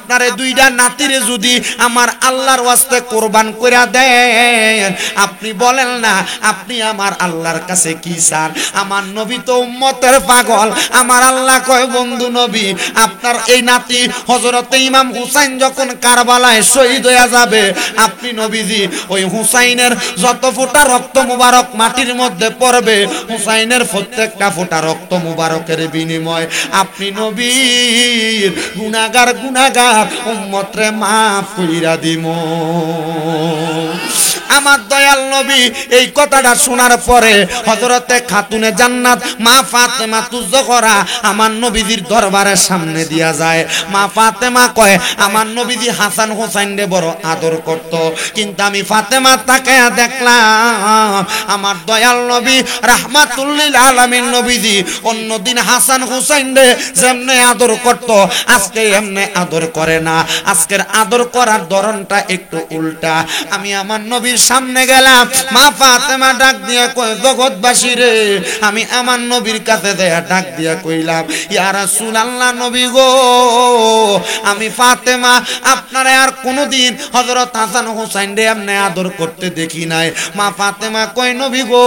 আপনারে দুইটা নাতিরে যদি আমার আল্লাহর ওয়াস্তে কুরবান কইরা দেন, আপনি বলেন না আপনি আমার আল্লাহর কাছে কি চান? আমার নবী তো উম্মতের পাগল। আমার আল্লাহ কয়, বন্ধু নবী, আপনার এই নাতি হযরতে ইমাম হুসাইন যখন কারবালায় শহীদ হয়ে যাবে, আপনি নবীজি ওই হুসাইনের যত ফোঁটা রক্ত মুবারক মাটির মধ্যে পড়বে, হুসাইনের প্রত্যেকটা ফোঁটা রক্ত মুবারকের বিনিময় আপনি নবীর গুনাহগার উম্মতরে মাফ কইরা দিমু। আমার দয়াল নবী এই কথাটা শোনার পরে হযরতে খাতুনে জান্নাত মা ফাতেমা তুজকরা আমার নবীজির দরবারের সামনে দিয়া যায়। মা ফাতেমা কয়, আমার নবীজি হাসান হোসেনরে বড় আদর করত, কিন্তু আমি ফাতেমা তাকায়া দেখলাম আমার দয়াল নবী রাহমাতুল লিল আলামিন নবীজি অন্যদিন হাসান হোসেনরে যেমনে আদর করত, আজকে এমনে আদর করে না। আজকের আদর করার ধরনটা একটু উল্টা। আমি আমার নবীর সামনে গেলাম, মা ফাতেমা ডাক দিয়া কয়, জগৎবাসী রে, আমি আমার নবীর কাছে দেয়া ডাক দিয়া কইলাম, ইয়া রাসূলুল্লাহ, নবী গো, আমি ফাতেমা আপনারে আর কোনোদিন হযরত হাসান হোসেন রে এমনে আদর করতে দেখি নাই। মা ফাতেমা কয়, নবী গো,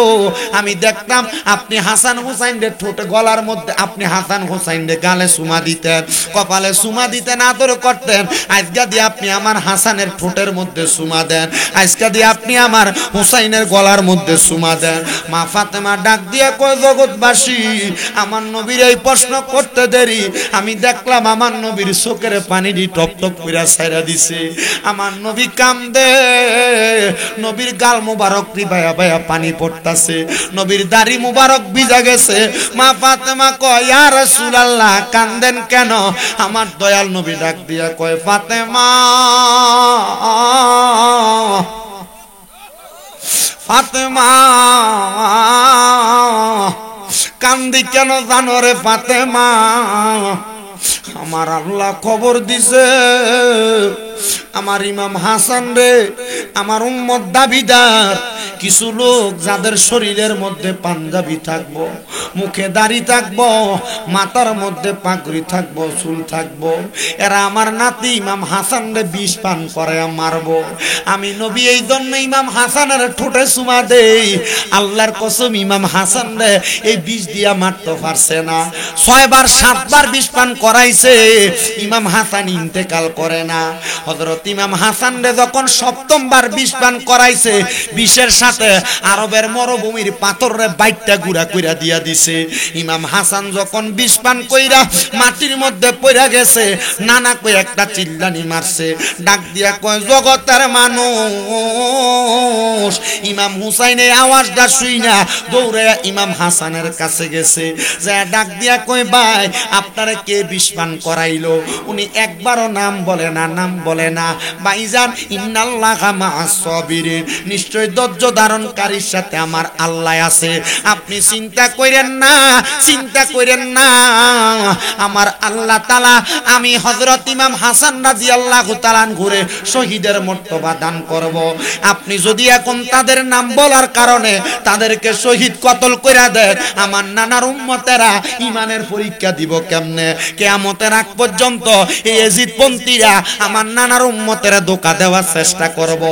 আমি দেখতাম আপনি হাসান হোসেন রে ঠোঁটে গলার মধ্যে, আপনি হাসান হোসেন রে গালে চুমা দিতেন, কপালে চুমা দিতেন, আদর করতেন। আজকে দিয়ে আপনি আমার হাসানের ঠোঁটের মধ্যে চুমা দেন, আজকে দিয়ে আপনি আমার হুসাইনের গলার মধ্যে চুমা দেন। মা ফাতেমা ডাক দিয়ে কয়, জগৎবাসী, আমার নবীর এই প্রশ্ন করতে দেরি, আমি দেখলাম আমার নবীর চোখের পানি টপ টপ করে ছাইরা দিছে। আমার নবী কান্দে, নবীর গাল মুবারক বায়া বায়া পানি পড়তাছে, নবীর দাড়ি মুবারক ভিজা গেছে। মা ফাতেমা কয়, ইয়া রাসূলুল্লাহ, কান্দেন কেন? আমার দয়াল নবী ডাক দিয়া কয়, ফাতেমা, ফাতেমা, কান্দি কেন জানো রে ফাতেমা? আমার আল্লাহ খবর দিছে আমার ইমাম হাসান রে, আমার উম্মত দাবিদার কিছু লোক যাদের শরীরের মধ্যে পাঞ্জাবি থাকবো, মুখে দাড়ি থাকবো, মাথার মধ্যে পাগড়ি থাকবো, চুল থাকবো, এরা আমার নাতি ইমাম হাসান রে বিষ পান করে মারবো। আমি নবী এই জন্য ইমাম হাসানের ঠোঁটে চুমা দেই। আল্লাহর কসম, ইমাম হাসান রে এই বিষ দিয়া মারতে পারছে না। 6 বার 7 বার বিষ পান করাইছে, ইমাম হাসান ইন্তেকাল করে না। হযরত ইমাম হাসান রে যখন 7ম বার বিষ পান করাইছে, বিষের সাথে আরবের মরুভূমির পাথর রে বাইটটা গুড়া কইরা দিয়া দিছে। ইমাম হাসান যখন বিষ পান কইরা মাটির মধ্যে পড়া গেছে, নানা কই একটা চিল্লানি মারছে, ডাক দিয়া কয়, জগতের মানুষ। ইমাম হুসাইনের আওয়াজটা শুইনা দৌড়ে ইমাম হাসানের কাছে গেছে, যে ডাক দিয়া কয়, ভাই, আপনারে কে বিষ পান করাইলো? উনি একবারও নাম বলে না, নাম বলে না। ভাইজান, ইন্নাল্লাহা মা'আস সাবিরিন, নিশ্চয় ধৈর্য ধারণকারীর সাথে আমার আল্লাহ আছে। আপনি চিন্তা করেন না, চিন্তা করেন না, আমার আল্লাহ তাআলা আমি হযরত ইমাম হাসান রাদিয়াল্লাহু তাআলা ঘুরে শহীদের মর্তবা দান করব। আপনি যদি এখন তাদের নাম বলার কারণে তাদেরকে শহীদ কতল কইরা দেন, আমার নানার উম্মতেরা ইমানের পরীক্ষা দিব কেমনে? কিয়ামতের আগ পর্যন্ত এই ইয়াজিদপন্থীরা আমার নানার উম্মতেরা ধোঁকা দেওয়ার চেষ্টা করব।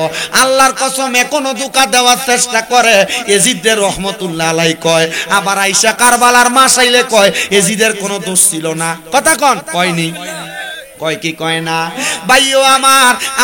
আল্লাহর কসম, এখনো ধোঁকা দেওয়ার চেষ্টা করে। ইয়াজিদের রহমতুল্লাহ আলাইহি কয়, আবার আয়েশা কারবালার মা চাইলে কয়, ইয়াজিদের কোনো দোষ ছিল না। কথা কোন কয়নি? কয় কি কয় না? ভাইও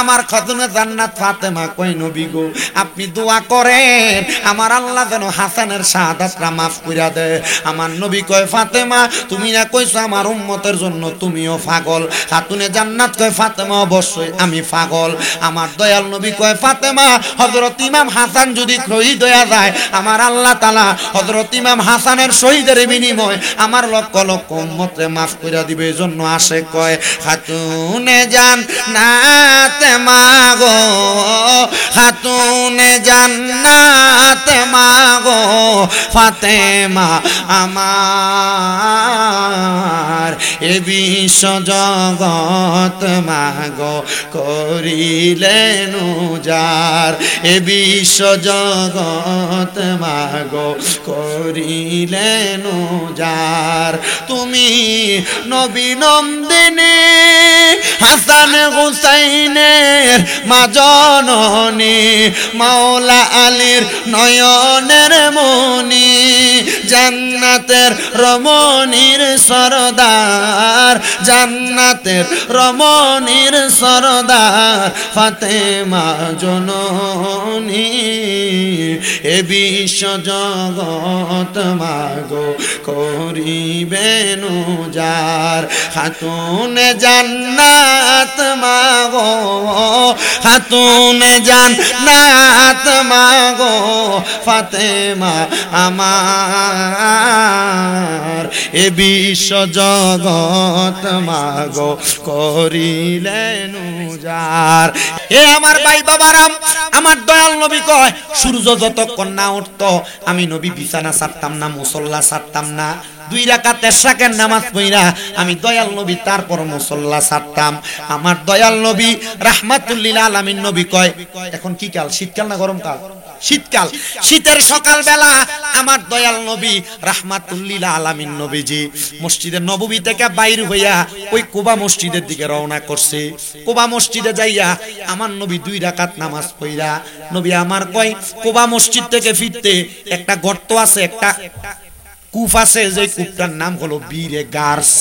আমার খাতুনে জান্নাত ফাতেমা কয়, নবী গো, আপনি দোয়া করেন আমার আল্লাহ যেন হাসানের শাহাদাতটা মাফ কইরা দেয়। আমার নবী কয়, ফাতেমা, তুমি না কইছো আমার উম্মতের জন্য তুমিও পাগল। খাতুনে জান্নাত কয়, ফাতেমা, অবশ্যই আমি পাগল। আমার দয়াল নবী কয়, ফাতেমা, হযরত ইমাম হাসান যদি শহীদ হয়ে যায়, আমার আল্লাহ তাআলা হযরত ইমাম হাসানের শহীদের বিনিময় আমার লক্ষ লক্ষ উম্মতরে মাফ কইরা দিবে। এজন্য আসে কয়, খাতুনে জান্নাত মাগো, খাতুনে জান্নাত মাগো, ফাতেমা আমার এ বিশ্ব জগৎ মাগো করিলেন উজার, এ বিশ্ব জগৎ মাগো করিলেন উজার। তুমি নবী নন্দিনী হাসান হুসাইনের মা জননী মাওলা আলীর নয়নের মনি জান্নাতের রমণীর সরদার জান্নাতের রমণীর সরদার ফাতেমা জননী এ বিশ্ব জগৎ মাগো করিবেন উজার খাতুন জান্নাত মাগো খাতুন জান্নাত মাগো ফাতেমা আমার এ বিশ্ব জগৎ মাগো করিলেন উজার। এ আমার ভাই বাবারাম, আমার দয়াল নবী কয় সূর্য যতক্ষণ না উঠতো আমি নবী বিছানা ছাড়তাম না, মুসল্লা ছাড়তাম না। 2 রাকাত এশরাকের নামাজ পড়া আমি দয়াল নবী তারপর মুসল্লা ছাড়তাম। আমার দয়াল নবী রাহমাতুল লিল আলামিন নবী কয় এখন কি কাল, শীতকাল না গরমকাল? শীতকাল। শীতের সকাল বেলা আমার দয়াল নবী রাহমাতুল লিল আলামিন নবীজি মসজিদে নববী থেকে বাইর হইয়া ওই কুবা মসজিদের দিকে রওনা করছে। কুবা মসজিদে যাইয়া আমার নবী 2 রাকাত নামাজ পড়া নবী আমার কয় কুবা মসজিদ থেকে ফিরতে একটা গর্ত আছে, একটা কূপ আছে, যে কূপটার নাম হলো বীরে গার্স।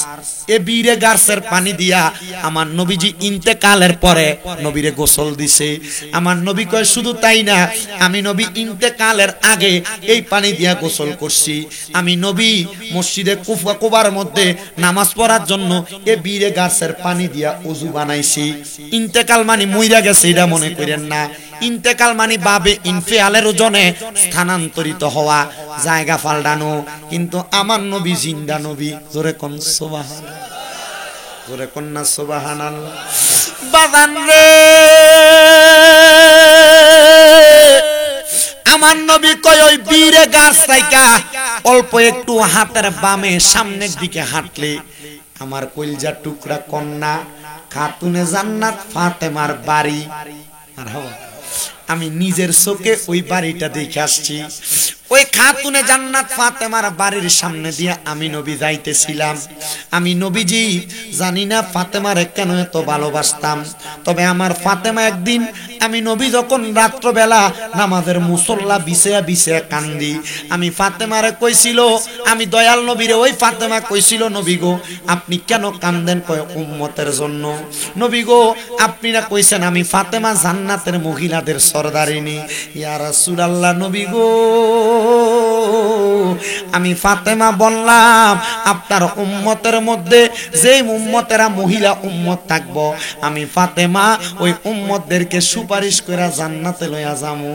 এই বীরে গার্সের পানি দিয়া আমার নবীজি ইন্তেকালের পরে নবীরে গোসল দিছে। আমার নবী কয় শুধু তাই না, আমি নবী ইন্তেকালের আগে এই পানি দিয়া গোসল করছি। আমি নবী মসজিদে কুবার মধ্যে নামাজ পড়ার জন্য এই বীরে গার্সের পানি দিয়া ওযু বানাইছি। ইন্তেকাল মানে মইরা গেছে এটা মনে করেন না। ইন্তেকাল মানে বাবে ইনফিয়ালের ওজনে স্থানান্তরিত হওয়া, জায়গা পাল্টানো। কিন্তু আমার নবী জিন্দা নবী। জোরে কোন সুবহানাল্লাহ, জোরে কোন না সুবহানাল্লাহ। বাজান রে আমার নবী কয় ওই বীরে গাছ থাইকা অল্প একটু হাতের বামে সামনের দিকে হাঁটলে আমার কলিজার টুকরা কন্যা খাতুনে জান্নাত ফাতেমার বাড়ি। আর আমি নিজের চোখে ওই বাড়িটা দেখে আসছি। ওই খাতুনে জান্নাত ফাতেমার বাড়ির সামনে দিয়ে আমি নবী যাইতেছিলাম। আমি নবীজি জানি না ফাতেমারে কেন এত ভালোবাসতাম, তবে আমার ফাতেমা একদিন আমি নবী যখন রাত্রবেলা নামাজের মুসল্লা বিছায়া বিছায়া কান্দি, আমি ফাতেমারে কইছিল, আমি দয়াল নবীরে ওই ফাতেমা কইছিল নবী গো আপনি কেন কান্দেন? কয় উম্মতের জন্য। নবী গো আপনি না কইছেন আমি ফাতেমা জান্নাতের মহিলাদের সরদারিনী। ইয়া রাসূলুল্লাহ নবী গো আমি ফাতেমা বললাম আপনার উম্মতের মধ্যে যে উম্মতেরা মহিলা উম্মত থাকবো আমি ফাতেমা ওই উম্মতদেরকে সুপারিশ করে জান্নাতে লইয়া যামু।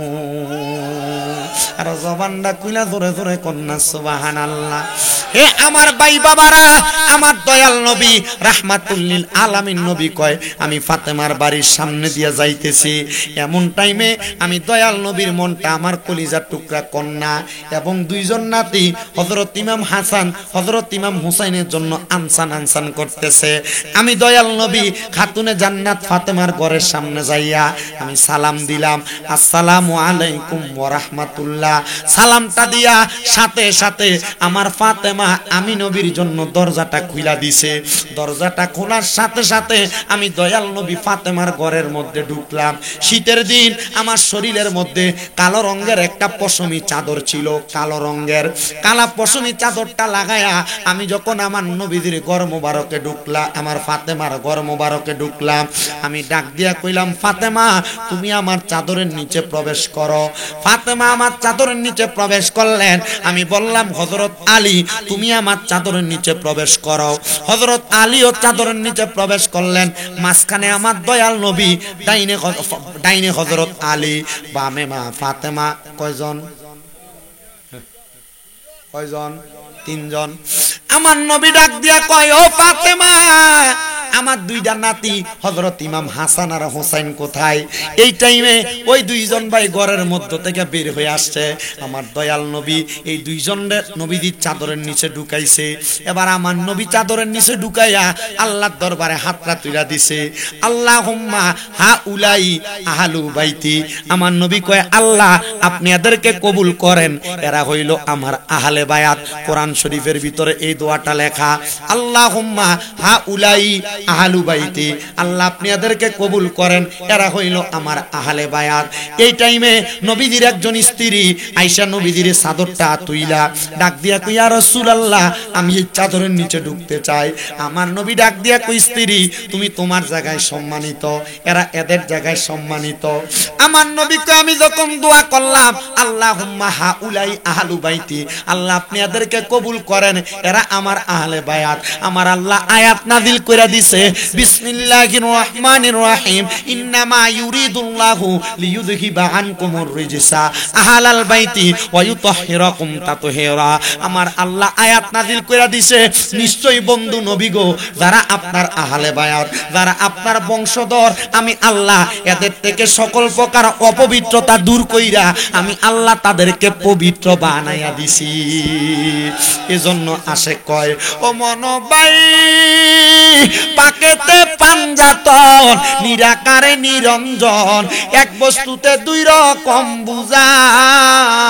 আর জবানটা কইলা জোরে জোরে কন্যা সুবহানাল্লাহ। হে আমার ভাই বাবারা, আমার দয়াল নবী রাহমাতুল লিল আলামিন নবী কয় আমি ফাতেমার বাড়ির সামনে দিয়ে যাইতেছি। এমন টাইমে আমি দয়াল নবীর মনটা আমার কলিজার টুকরা কন্যা এবং 2 জন নাতি হযরত ইমাম হাসান হযরত ইমাম হুসাইনের জন্য আনসান আনসান করতেছে। আমি দয়াল নবী খাতুনে জান্নাত ফাতেমার ঘরের সামনে যাইয়া আমি সালাম দিলাম, আসসালামু আলাইকুম ওয়া রাহমাতুল্লাহ। সালামটা দিয়া সাথে সাথে আমার ফাতেমা আমি নবীর জন্য দরজাটা খুইলা দিছে। দরজাটা খোলার সাথে সাথে আমি দয়াল নবী ফাতেমার ঘরের মধ্যে ঢুকলাম। শীতের দিন আমার শরীরের মধ্যে কালো রঙের একটা পশমি চাদর ছিল, কালো রঙের কালা পশমি চাদরটা লাগায়া আমি যখন আমার নবীদের ঘর মোবারকে ঢুকলাম, আমার ফাতেমার ঘর মোবারকে ঢুকলাম, আমি ডাক দিয়া কইলাম ফাতেমা তুমি আমার চাদরের নিচে প্রবেশ করো। ফাতেমা আমার চাদরের নিচে প্রবেশ করলেন। আমি বললাম হযরত আলী তুমি আমার চাদরের নিচে প্রবেশ করো। হযরত আলীও চাদরের নিচে প্রবেশ করলেন। মাঝখানে আমার দয়াল নবী, ডাইনে হযরত আলী, বামে মা ফাতেমা। কয়জন? 3 জন। আমার নবী ডাক দিয়া কয় ও ফাতেমা আমার 2টা নাতি হযরত ইমাম হাসান আর হোসেন কোথায়? এই টাইমে ওই 2 জন ভাই ঘরের মধ্য থেকে বের হয়ে আসছে। আমার দয়াল নবী এই 2 জনের নবীজির চাদরের নিচে ঢুকাইছে। এবার আমার নবী চাদরের নিচে ঢুকাইয়া আল্লাহর দরবারে হাতটা তুইলা দিছে, আল্লাহুম্মা হাউলাই আহলু বাইতি। আমার নবী কয় আল্লাহ আপনি এদেরকে কবুল করেন, এরা হইল আমার আহলে বায়াত। কোরআন শরীফের ভিতরে এই দোয়াটা লেখা, আল্লাহুম্মা হাউলাই আহলু বাইতি, আল্লাহ আপনি এদেরকে কবুল করেন, এরা হইল আমার আহলে বায়াত। এই টাইমে নবীজির একজন স্ত্রী আয়েশা নবীজির চাদরটা তুইলা ডাক দিয়া কই, ইয়া রাসূলুল্লাহ, আমি এই চাদরের নিচে ঢুকতে চাই। আমার নবী ডাক দিয়া কই, স্ত্রী তুমি তোমার জায়গায় সম্মানিত, এরা এদের জায়গায় সম্মানিত। আমার নবীকে আমি যখন দোয়া করলাম, আল্লাহুম্মা হাউলাই আহলু বাইতি, আল্লাহ আপনি এদেরকে কবুল করেন, এরা আমার আহলে বায়াত। আমার আল্লাহ আয়াত নাযিল কইরা দিছে, বিসমিল্লাহির রহমানির রহিম, ইন্নামা ইউরিদুল্লাহু লিইউযহিবা আনকুমুর রিজসা আহলাল বাইতি ওয়া ইউতাহহিরাকুম তাতহীরা। আমার আল্লাহ আয়াত নাযিল কইরা দিছে, নিশ্চয়ই বন্ধু নবী গো, যারা আপনার আহলে বায়াত, যারা আপনার বংশধর, আমি আল্লাহ এদের থেকে সকল প্রকার অপবিত্রতা দূর কইরা আমি আল্লাহ তাদেরকে পবিত্র বানাইয়া দিছি। এজন্য আসে কয়, ও মনোবাই পাকেতে পাঞ্জাতন, নিরাকারে নিরঞ্জন, এক বস্তুতে দুই রকম বুঝায়।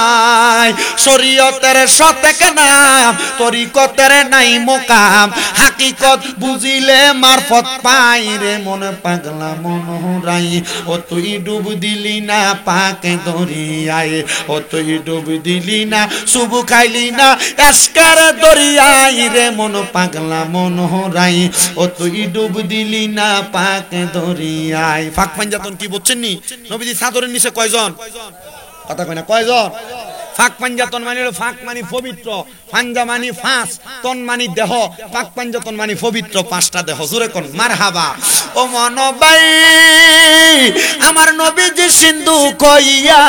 শরীয়তের সতেক নাম, তরিকতের নাই মোকাম, হাকিকত বুঝিলে মারফত পাই রে মন পাগলা মনোহরাই। ও তুই ডুব দিলি না পাকে দরিয়ায়, ও তুই ডুব দিলি না সুবু খাইলি না এসকার দরিয়ায় রে মন পাগলা মনোহরাই। ও তুই ডুব দিলি না পাকে দরিয়ায়। ফাঁক পাঞ্জাতন কি বুঝছেন নি? নবীজি চাদরের নিচে কয়জন? কথা কয় না, কয়জন? ফাঁক পাঞ্জাতন মানে হলো, ফাঁক মানে পবিত্র, পাঞ্জা মানে ফাঁস, তন মানে দেহ, ফাঁক পাঞ্জাতন মানে পবিত্র পাঁচটা দেহ। জোরে কোন মারহাবা। ও মনোবাই আমার নবীজি সিন্ধু কইয়া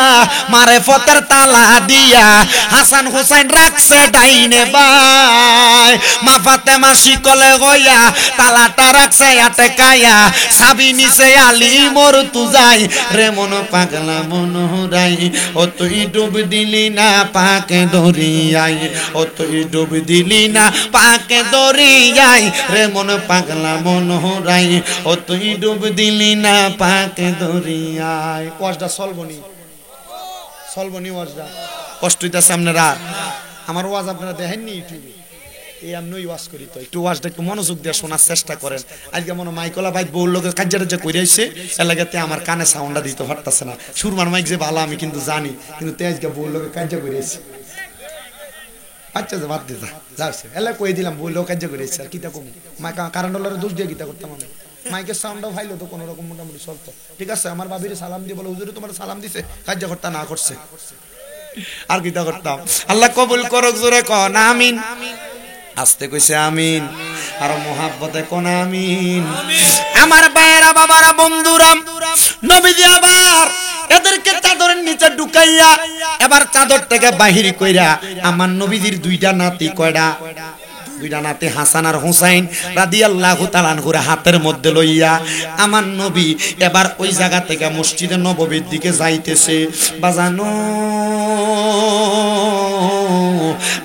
মারেফতের তালা দিয়া হাসান হুসাইন রাখছে ডাইনে বাই। মা ফাতেমা শিকলে গইয়া তালাটা রাখছে আতে কায়া, সাবি নিছে আলী মোর তুজাই রে মন পাগলা মনোহরাই। ও তুই ডুব দিলি না পাকে দরিয়াই, ও তুই ডুব দিলি না পাকে দরিয়াই রে মন পাগলা মনোহরাই। ও তুই ডুব দিলি না পাকে দরিয়াই। ওয়াজটা সলবনি, সলবনি ওয়াজটা কষ্ট হইতাছে আপনারা? আমার ওয়াজ আপনারা দেখেননি ইউটিউবে? এই আমি ওয়াজ করি, তো একটু ওয়াজটা একটু মনোযোগ দিয়ে শোনার চেষ্টা করেন। আজকে মনে মাইকলা ভাই বউর লোকের কাজ্জাটা করে আসছে, এলাকাতে আমার কানে সাউন্ডটা দিতে পারতেছে না। সুরমার মাইক যে ভালো আমি কিন্তু জানি, কিন্তু তেজকে বউর লোকের কাজ্জা করে আসছে। আচ্ছা বাদ দিতা যাচ্ছে, এলা কয়ে দিলাম বউর লোক কাজ্জা করে আসছে। আর কিতা কম মাইকা কারণ দোষ দিয়ে কিতা করতাম আমি? মাইকের সাউন্ডটাও ভাইলো তো কোনো রকম মোটামুটি চলতো। ঠিক আছে, আমার বাবিরে সালাম দিয়ে বলে, হুজুরে তোমার সালাম দিছে, কাজ্জা করতা না করছে, আর কিতা করতাম? আল্লাহ কবুল করুক, জোরে কন আমিন। আস্তে কইছে আমিন, আর মোহাব্বতে কোন আমিন। আমার ভাইয়েরা, বাবারা, বন্ধুরা, নবীজি আবার এদেরকে চাদরের নিচে ঢুকাইয়া এবার চাদর থেকে বাহির কইরা আমার নবীজির দুইটা নাতি, কয়টা? দুইটা নাতি হাসান আর হুসাইন রাদিয়াল্লাহু তাআলা আনহুর হাতের মধ্যে লইয়া আমার নবী এবার ওই জায়গা থেকে মসজিদে নববীর দিকে যাইতেছে। বাজানো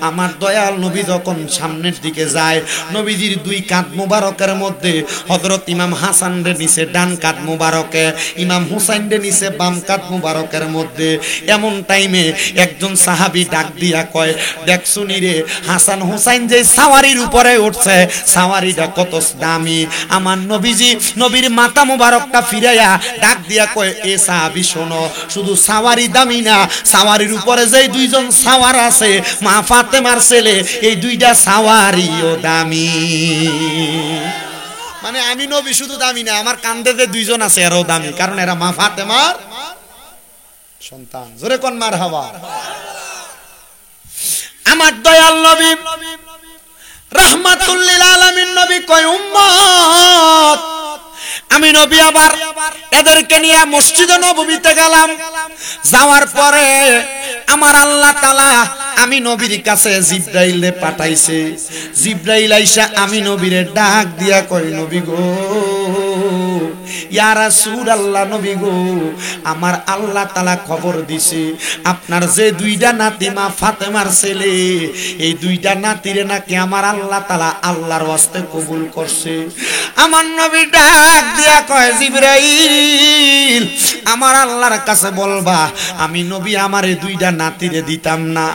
আমার দয়াল নবী যখন সামনের দিকে যায়, নবীজির দুই কাঁধ মুবারকের মধ্যে হযরত ইমাম হাসান রে নিচে ডান কাঁধ মুবারকে, ইমাম হুসাইন রে নিচে বাম কাঁধ মুবারকের মধ্যে। এমন টাইমে একজন সাহাবী ডাক দিয়া কয়, দেখছুনি রে হাসান হুসাইন যে সাওয়ারির উপরে উঠছে, সাওয়ারিটা কত দামি। আমার নবীজি নবীর মাথা মুবারকটা ফিরাইয়া ডাক দিয়া কয়, এ সাহাবী শোনো, শুধু সাওয়ারি দামি না, সাওয়ারির উপরে যে দুইজন সাওয়ার আছে, মা ফাতেমার ছেলে, এই দুইটা সাওয়ারিও দামি। মানে আমি নবী শুধু দামি না, আমার কান্দে যে দুইজন আছে এরাও দামি, কারণ এরা মা ফাতেমার সন্তান। জোরে কোন মারহাবা। আমার দয়াল নবী রাহমাতুল লিল আলামিন নবী কয়, উম্মত আমি নবী আবার এদেরকে নিয়ে মসজিদে নববীতে গেলাম। যাওয়ার পরে আমার আল্লাহ তাআলা আমি নবীর কাছে জিবরাইলে পাঠাইছে। জিবরাইল আইসা আমি নবীরে ডাক দিয়া কয়, নবী গো, ইয়া রাসূলুল্লাহ, নবী গো, আমার আল্লাহ তাআলা খবর দিছে আপনার যে দুইটা নাতি মা ফাতেমার ছেলে, এই দুইটা নাতিরে নাকি আমার আল্লাহ তাআলা আল্লাহর ওয়াস্তে কবুল করছে। আমার নবী ডাক দিয়া কয়, জিবরাইল, আমার আল্লাহর কাছে বলবা আমি নবী আমার এই দুইটা নাতিরে দিতাম না,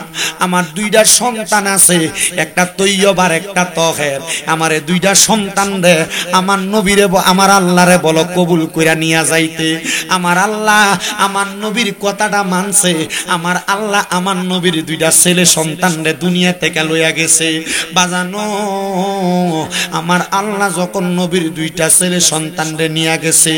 আমার দুইটা সন্তান আছে, একটা তৈয়ব আর একটা তহের। আমারে দুইটা সন্তান রে আমার নবীরে আমার আল্লাহরে বলো কবুল কইরা নিয়া যাইতে। আমার আল্লাহ আমার নবীর কথাটা মানছে। আমার আল্লাহ আমার নবীর দুইটা ছেলে সন্তান রে দুনিয়া থেকে লইয়া গেছে। বাজানো আমার আল্লাহ যখন নবীর দুইটা ছেলে সন্তান রে নিয়া গেছে,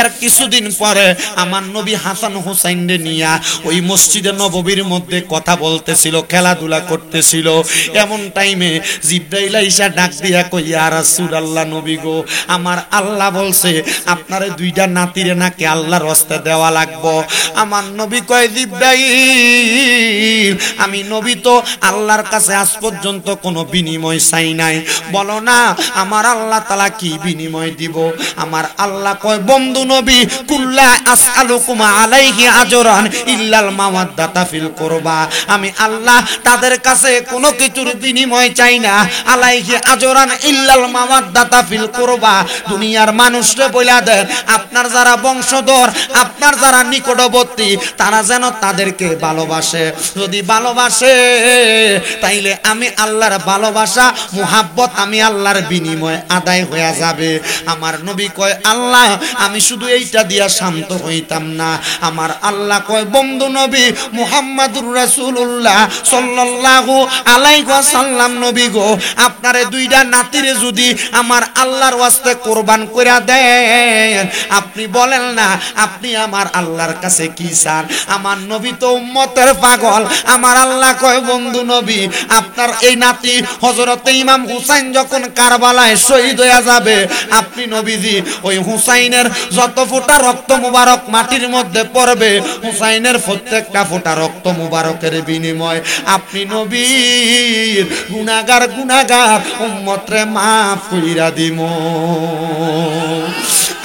এর কিছুদিন পরে আমার নবী হাসান হুসাইন রে নিয়া ওই মসজিদে নববীর মধ্যে কথা বলতেছিল, খেলাধুলা করতেছিল। এমন টাইমে জিবরাইল আইসা ডাক দিয়া কই, ইয়া রাসূলুল্লাহ নবী গো, আমার আল্লাহ বলছে আপনারে দুইটা নাতিরে নাকি আল্লাহর রাস্তায় দেওয়া লাগবো। আমার নবী কয়, জিবরাইল আমি নবী তো আল্লাহর কাছে আজ পর্যন্ত কোনো বিনিময় চাই নাই, বলো না আমার আল্লাহ তাআলা কি বিনিময় দিব। আমার আল্লাহ কয়, বন্ধু নবী, কুল্লা আসআলুকুম আলাইহি আজরান ইল্লাল মাওয়াদ্দাতা ফিল কুরবা। আমি আল্লাহ তাদের কাছে কোনো কিছুর বিনিময় চাই না। আলাইহি আজরান ইল্লাল মাওয়াদ্দাতা ফিল কুরবা। দুনিয়ার মানুষরে বইলা দেন আপনার যারা বংশধর, আপনার যারা নিকটবর্তী, তারা যেন তাদেরকে ভালোবাসে। যদি ভালোবাসে তাইলে আমি আল্লাহর ভালোবাসা মুহাব্বত আমি আল্লাহর বিনিময় আদায় হয়ে যাবে। আমার নবী কয়, আল্লাহ আমি শুধু এইটা দিয়া শান্ত হইতাম না। আমার আল্লাহ কয়, বন্ধু নবী মুহাম্মাদুর রাসূলুল্লাহ সাল্লাল্লাহু আলাইহি ওয়াসাল্লাম নবী গো, আপনারে দুইটা নাতিরে যদি আমার আল্লাহর ওয়াস্তে কুরবান কইরা দেন, আপনি বলেন না আপনি আমার আল্লাহর কাছে কি চান। আমার নবী তো উম্মতের পাগল। আমার আল্লাহ কয়, বন্ধু নবী আপনার এই নাতি হযরতে ইমাম হুসাইন যখন কারবালায় শহীদ হয়ে যাবে, আপনি নবীজি ওই হুসাইনের যত ফোঁটা রক্ত মুবারক মাটির মধ্যে পড়বে, হুসাইনের প্রত্যেকটা ফোঁটা রক্ত মুবারকের বিনিময় আপনি নবীর গুনাহগার উম্মতরে মাফ কইরা দিমু।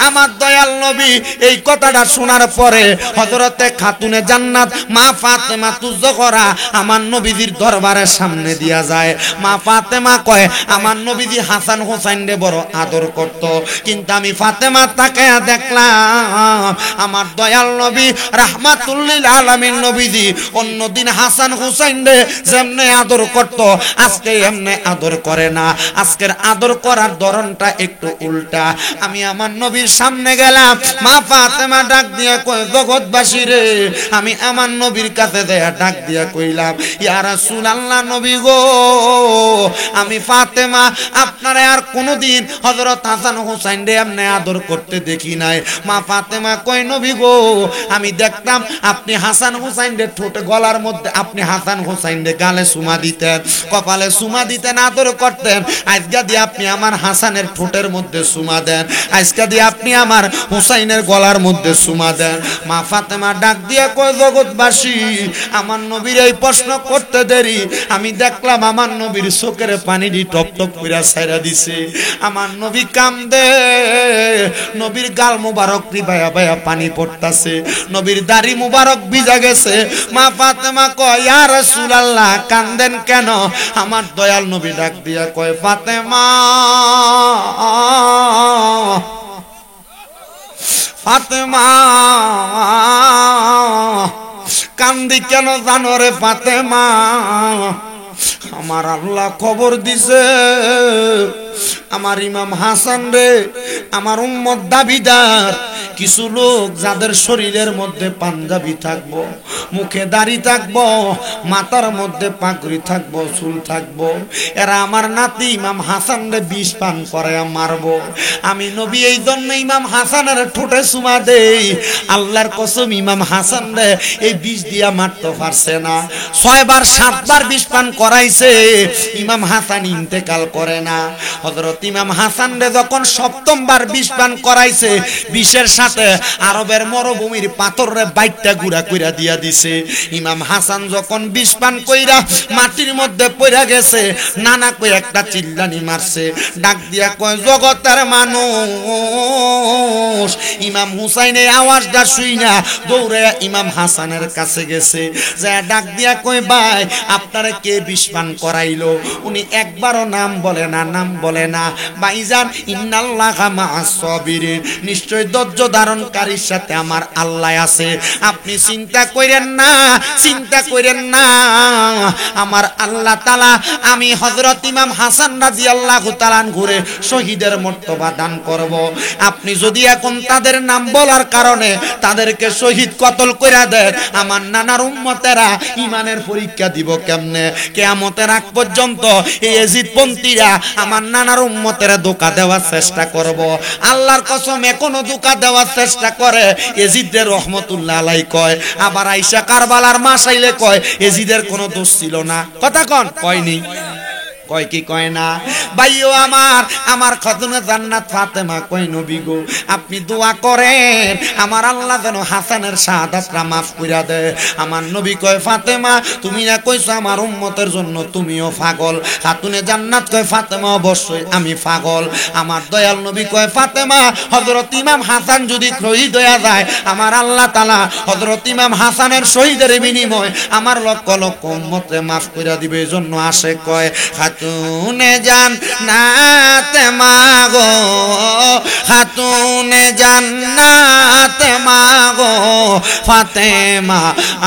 আমার দয়াল নবী এই কথাটা শোনার পরে হযরতে খাতুনে জান্নাত মা ফাতেমা তুজহরা আমার নবীজির দরবারের সামনে দিয়া যায়। মা ফাতেমা কয়, আমার নবীজি হাসান হোসেনরে বড় আদর করত, কিন্তু আমি ফাতেমা তাকে দেখলাম আমার দয়াল নবী রাহমাতুল লিল আলামিন নবীজি অন্যদিন হাসান হোসেনরে যেমনে আদর করত, আজকে এমনে আদর করে না। আজকের আদর করার ধরনটা একটু উল্টা। আমি আমার নবীর সামনে গেলাম, মা ফাতেমা ডাক দিয়া কয়, জগৎবাসী রে, আমি আমার নবীর কাছে দেয়া ডাক দিয়া কইলাম, ইয়া রাসূলুল্লাহ নবী গো, আমি ফাতেমা আপনারে আর কোনোদিন হযরত হাসান হোসেন রে এমনে আদর করতে দেখি নাই। মা ফাতেমা কয়, নবী গো, আমি দেখতাম আপনি হাসান হোসেন রে ঠোঁটে গলার মধ্যে, আপনি হাসান হোসেন রে গালে চুমা দিতেন, কপালে চুমা দিতেন, আদর করতেন। আজকে দিয়ে আপনি আমার হাসানের ঠোঁটের মধ্যে চুমা দেন, আজকে দিয়ে আপনি আমার হুসাইনের গলার মধ্যে চুমা দেন। মা ফাতেমা ডাক দিয়ে কয়, জগৎবাসী, আমার নবীর এই প্রশ্ন করতে দেরি, আমি দেখলাম আমার নবীর চোখের পানি দি টপ টপ কইরা ছাইরা দিছে। আমার নবী কান্দে, নবীর গাল মুবারক বায়া বায়া পানি পড়তাছে, নবীর দাড়ি মুবারক ভিজা গেছে। মা ফাতেমা কয়, ইয়া রাসূলুল্লাহ কান্দেন কেন? আমার দয়াল নবী ডাক দিয়া কয়, ফাতেমা, ফাতেমা কান্দি কেন জানো রে ফাতেমা? আমার আল্লাহ খবর দিছে আমার ইমাম হাসান রে, আমার উম্মত দাবিদার কিছু লোক যাদের শরীরের মধ্যে পাঞ্জাবি থাকবো, মুখে দাড়ি থাকবো, মাথার মধ্যে পাগড়ি থাকবো, চুল থাকবো, এরা আমার নাতি ইমাম হাসান রে বিষ পান করে মারবো। আমি নবী এই জন্য ইমাম হাসানের ঠোঁটে চুমা দেই। আল্লাহর কসম ইমাম হাসান রে এই বিষ দিয়া মারতে পারছে না। 6 বার 7 বার বিষ পান করাইছে, ইমাম হাসান ইন্তেকাল করে না। হযরত ইমাম হাসান রে যখন 7ম বার বিষ পান করাইছে, বিষের সাথে আরবের মরুভূমির পাথর রে বাইটটা গুড়া কইরা দিয়া দিছে। ইমাম হাসান যখন বিষ পান কইরা মাটির মধ্যে পড়া গেছে, নানা কই একটা চিল্লানি মারছে, ডাক দিয়া কয়, জগতের মানুষ। ইমাম হুসাইনের আওয়াজটা শুইনা দৌড়ে ইমাম হাসানের কাছে গেছে, যা ডাক দিয়া কয়, ভাই আপনারে কে বিষ পান করাইলো? উনি একবারও নাম বলে না, নাম বলে না। ভাইজান, ইন্নাল্লাহা মা'আস সাবিরিন, নিশ্চয় ধৈর্য ধারণকারীর সাথে আমার আল্লাহ আছে। আপনি চিন্তা করেন না, চিন্তা করেন না। আমার আল্লাহ তাআলা আমি হযরত ইমাম হাসান রাদিয়াল্লাহু তাআলা ঘুরে শহীদের মর্তবা দান করব। আপনি যদি এখন তাদের নাম বলার কারণে তাদেরকে শহীদ কতল কইরা দেন, আমার নানার উম্মতেরা ইমানের পরীক্ষা দিব কেমনে? কিয়ামতের আগ পর্যন্ত এই ইয়াজিদপন্থীরা আমার নানার উম্মতেরা ধোঁকা দেওয়ার চেষ্টা করব। আল্লাহর কসম এখনো ধোঁকা দেওয়ার চেষ্টা করে। ইয়াজিদের রহমতুল্লাহ আলাইহি কয়, আবার আয়েশা কারবালার মা চাইলে কয় ইয়াজিদের কোনো দোষ ছিল না। কথা কোন কয়নি? কয় কি কয় না? ভাইও আমার খাতুনে জান্নাত ফাতেমা কয় নবী গো আপনি দোয়া করেন আমার আল্লাহ যেন হাসানের শাহাদাতটা মাফ কইরা দেয়। আমার নবী কয় ফাতেমা তুমি না কইছো আমার উম্মতের জন্য তুমিও পাগল। খাতুনে জান্নাত কয় ফাতেমা অবশ্যই আমি পাগল। আমার দয়াল নবী কয় ফাতেমা হযরত ইমাম হাসান যদি শহীদ হয়ে যায় আমার আল্লাহ তাআলা হযরত ইমাম হাসানের শহীদের বিনিময় আমার লক্ষ লক্ষ উম্মতরে মাফ কইরা দিবে। এজন্য আসে কয় খাতুনে জান্নাত মাগো, খাতুনে জান্নাত মাগো ফাতেমা